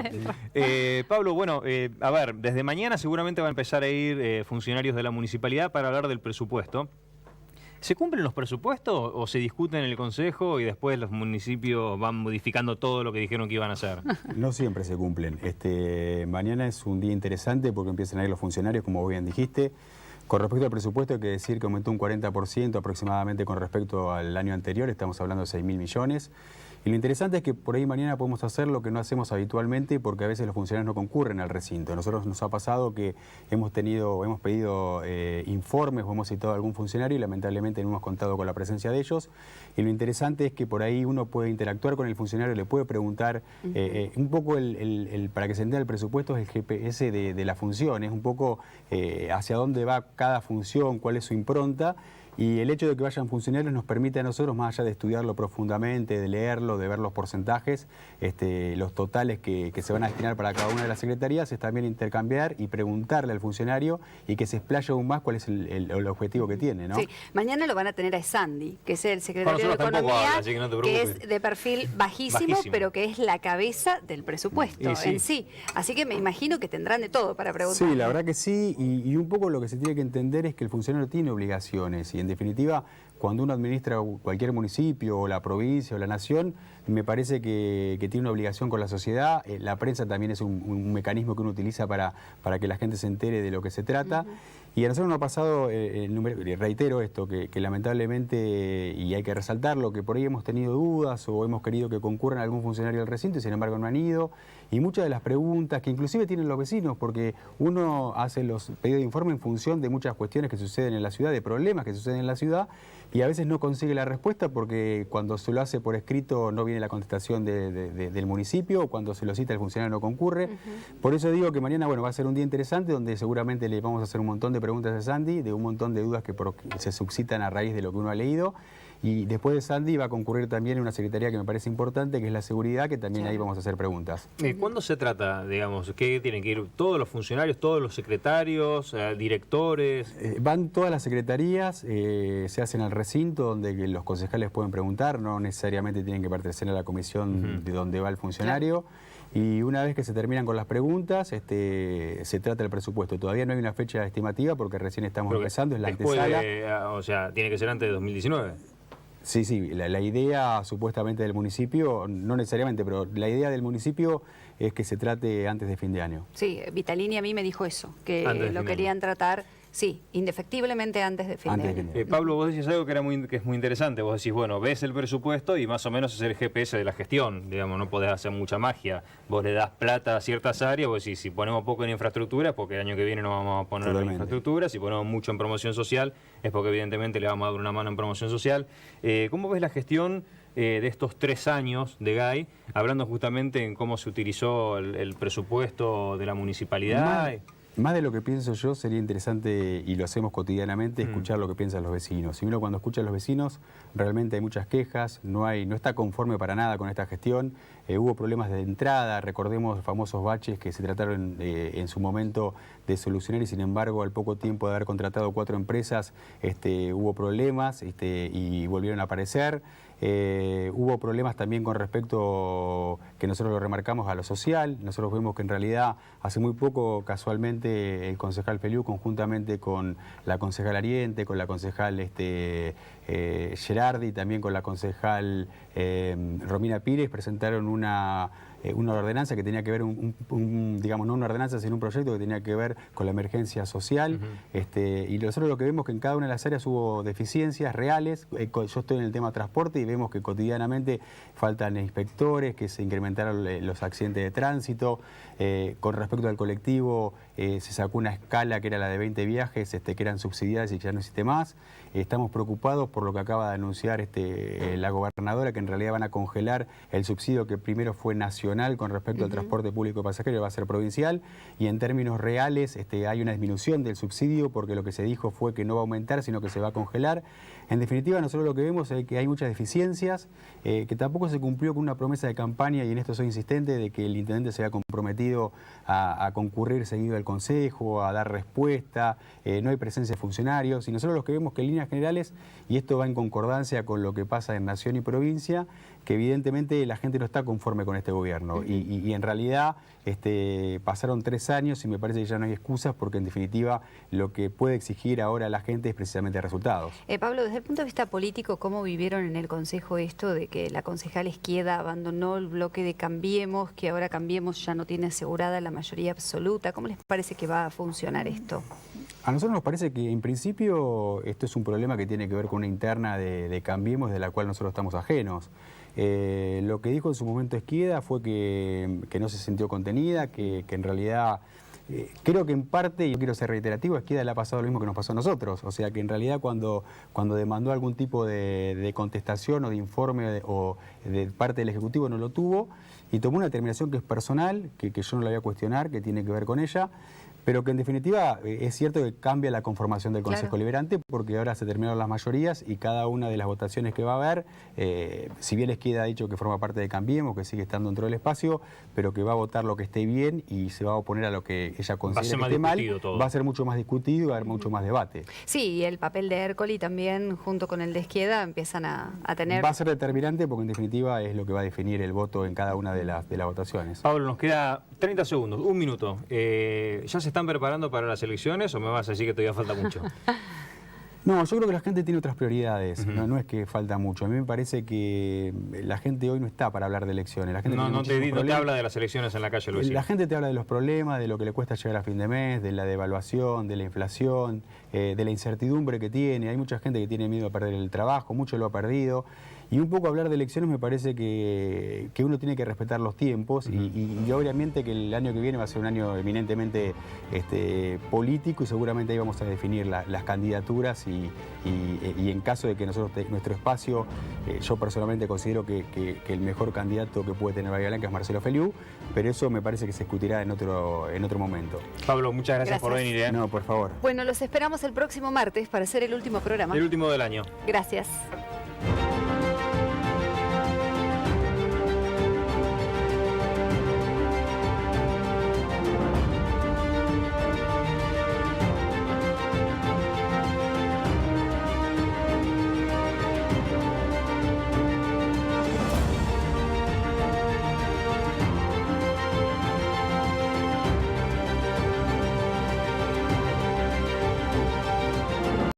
Pablo, bueno, a ver, desde mañana seguramente va a empezar a ir funcionarios de la municipalidad para hablar del presupuesto. ¿Se cumplen los presupuestos o se discuten en el Consejo y después los municipios van modificando todo lo que dijeron que iban a hacer? No siempre se cumplen. Mañana es un día interesante porque empiezan a ir los funcionarios, como vos bien dijiste. Con respecto al presupuesto hay que decir que aumentó un 40% aproximadamente con respecto al año anterior, estamos hablando de 6.000 millones. Y lo interesante es que por ahí mañana podemos hacer lo que no hacemos habitualmente porque a veces los funcionarios no concurren al recinto. A nosotros nos ha pasado que hemos pedido informes o hemos citado a algún funcionario y lamentablemente no hemos contado con la presencia de ellos. Y lo interesante es que por ahí uno puede interactuar con el funcionario, le puede preguntar un poco para que se entienda el presupuesto es el GPS de la función, es un poco hacia dónde va cada función, cuál es su impronta. Y el hecho de que vayan funcionarios nos permite a nosotros, más allá de estudiarlo profundamente, de leerlo, de ver los porcentajes, los totales que se van a destinar para cada una de las secretarías, es también intercambiar y preguntarle al funcionario y que se explaye aún más cuál es el objetivo que tiene, ¿no? Sí, mañana lo van a tener a Sandy, que es el secretario de Economía, habla, así que no te que preocupes. es de perfil bajísimo, pero que es la cabeza del presupuesto en sí. Así que me imagino que tendrán de todo para preguntar. Sí, la verdad que sí, y un poco lo que se tiene que entender es que el funcionario tiene obligaciones, y en definitiva, cuando uno administra cualquier municipio, o la provincia, o la nación, me parece que tiene una obligación con la sociedad. La prensa también es un mecanismo que uno utiliza para que la gente se entere de lo que se trata. Y a nosotros nos ha pasado, reitero esto, que lamentablemente, y hay que resaltarlo, que por ahí hemos tenido dudas o hemos querido que concurran algún funcionario del recinto y sin embargo no han ido. Y muchas de las preguntas que inclusive tienen los vecinos, porque uno hace los pedidos de informe en función de muchas cuestiones que suceden en la ciudad, de problemas que suceden en la ciudad, y a veces no consigue la respuesta porque cuando se lo hace por escrito no viene la contestación del municipio, o cuando se lo cita el funcionario no concurre. Por eso digo que mañana va a ser un día interesante donde seguramente le vamos a hacer un montón de preguntas a Sandy, de un montón de dudas que se suscitan a raíz de lo que uno ha leído. Y después de Sandy va a concurrir también una secretaría que me parece importante, que es la seguridad, que también ahí vamos a hacer preguntas. ¿Cuándo se trata, digamos, que tienen que ir todos los funcionarios, todos los secretarios, directores? Van todas las secretarías, se hacen al recinto donde los concejales pueden preguntar, no necesariamente tienen que pertenecer a la comisión de donde va el funcionario. Y una vez que se terminan con las preguntas, se trata el presupuesto. Todavía no hay una fecha estimativa porque recién estamos empezando, es la antesala. O sea, tiene que ser antes de 2019. Sí, la idea supuestamente del municipio, no necesariamente, pero la idea del municipio es que se trate antes de fin de año. Sí, Vitalini a mí me dijo eso, que lo querían tratar, sí, indefectiblemente antes de fin de año. Pablo, vos decís algo que es muy interesante. Vos decís, bueno, ves el presupuesto y más o menos es el GPS de la gestión. Digamos, no podés hacer mucha magia. Vos le das plata a ciertas áreas, vos decís, si ponemos poco en infraestructura, porque el año que viene no vamos a poner en infraestructura. Si ponemos mucho en promoción social, es porque evidentemente le vamos a dar una mano en promoción social. ¿Cómo ves la gestión de estos 3 años de GAI, hablando justamente en cómo se utilizó el presupuesto de la municipalidad? Más de lo que pienso yo, sería interesante, y lo hacemos cotidianamente, escuchar lo que piensan los vecinos. Y uno cuando escucha a los vecinos, realmente hay muchas quejas, no está conforme para nada con esta gestión. Hubo problemas de entrada, recordemos famosos baches que se trataron en su momento de solucionar y sin embargo al poco tiempo de haber contratado 4 empresas hubo problemas y volvieron a aparecer. Hubo problemas también con respecto, que nosotros lo remarcamos, a lo social. Nosotros vemos que en realidad hace muy poco, casualmente, el concejal Feliu, conjuntamente con la concejal Ariente, con la concejal Gerardi, también con la concejal Romina Pires, presentaron una ordenanza que tenía que ver, digamos, no una ordenanza, sino un proyecto que tenía que ver con la emergencia social. Y nosotros lo que vemos que en cada una de las áreas hubo deficiencias reales. Yo estoy en el tema transporte y vemos que cotidianamente faltan inspectores, que se incrementaron los accidentes de tránsito. Con respecto al colectivo, se sacó una escala que era la de 20 viajes, que eran subsidiadas y que ya no existe más. Estamos preocupados por lo que acaba de anunciar la gobernadora, que en realidad van a congelar el subsidio que primero fue nacional con respecto al transporte público de pasajeros, va a ser provincial, y en términos reales hay una disminución del subsidio porque lo que se dijo fue que no va a aumentar, sino que se va a congelar. En definitiva, nosotros lo que vemos es que hay muchas deficiencias, que tampoco se cumplió con una promesa de campaña, y en esto soy insistente, de que el intendente se había comprometido a concurrir seguido al Consejo, a dar respuesta. No hay presencia de funcionarios, y nosotros lo que vemos que en líneas generales, y esto va en concordancia con lo que pasa en nación y provincia, que evidentemente la gente no está conforme con este gobierno, y en realidad pasaron 3 años y me parece que ya no hay excusas, porque en definitiva lo que puede exigir ahora la gente es precisamente resultados. Pablo, desde el punto de vista político, ¿cómo vivieron en el Consejo esto de que la concejal Esquieda abandonó el bloque de Cambiemos, que ahora Cambiemos ya no tiene asegurada la mayoría absoluta? ¿Cómo les parece que va a funcionar esto? A nosotros nos parece que en principio esto es un problema que tiene que ver con una interna de Cambiemos, de la cual nosotros estamos ajenos. Lo que dijo en su momento Esquieda fue que no se sintió contenida, que en realidad, creo que en parte, y yo quiero ser reiterativo, Esquieda le ha pasado lo mismo que nos pasó a nosotros. O sea que en realidad cuando demandó algún tipo de contestación o de informe o de parte del Ejecutivo no lo tuvo, y tomó una determinación que es personal, que yo no la voy a cuestionar, que tiene que ver con ella. pero que en definitiva es cierto que cambia la conformación del Consejo Deliberante, porque ahora se terminaron las mayorías y cada una de las votaciones que va a haber, si bien Esqueda ha dicho que forma parte de Cambiemos, que sigue estando dentro del espacio, pero que va a votar lo que esté bien y se va a oponer a lo que ella considera que esté mal, va a ser mucho más discutido y va a haber mucho más debate. Sí, y el papel de Ercoli también, junto con el de Esqueda, empiezan a tener... Va a ser determinante porque en definitiva es lo que va a definir el voto en cada una de las votaciones. Pablo, nos queda 30 segundos, un minuto. ¿Ya se están preparando para las elecciones o me vas a decir que todavía falta mucho? No, yo creo que la gente tiene otras prioridades, no es que falta mucho. A mí me parece que la gente hoy no está para hablar de elecciones. La gente no te habla de las elecciones en la calle, Luis. La gente te habla de los problemas, de lo que le cuesta llegar a fin de mes, de la devaluación, de la inflación, de la incertidumbre que tiene. Hay mucha gente que tiene miedo a perder el trabajo, mucho lo ha perdido. Y un poco hablar de elecciones me parece que uno tiene que respetar los tiempos y obviamente que el año que viene va a ser un año eminentemente político y seguramente ahí vamos a definir las candidaturas y en caso de que nosotros, nuestro espacio, yo personalmente considero que el mejor candidato que puede tener Bahía Blanca es Marcelo Feliú, pero eso me parece que se discutirá en otro momento. Pablo, muchas gracias por venir. No, por favor. Bueno, los esperamos el próximo martes para hacer el último programa. El último del año. Gracias.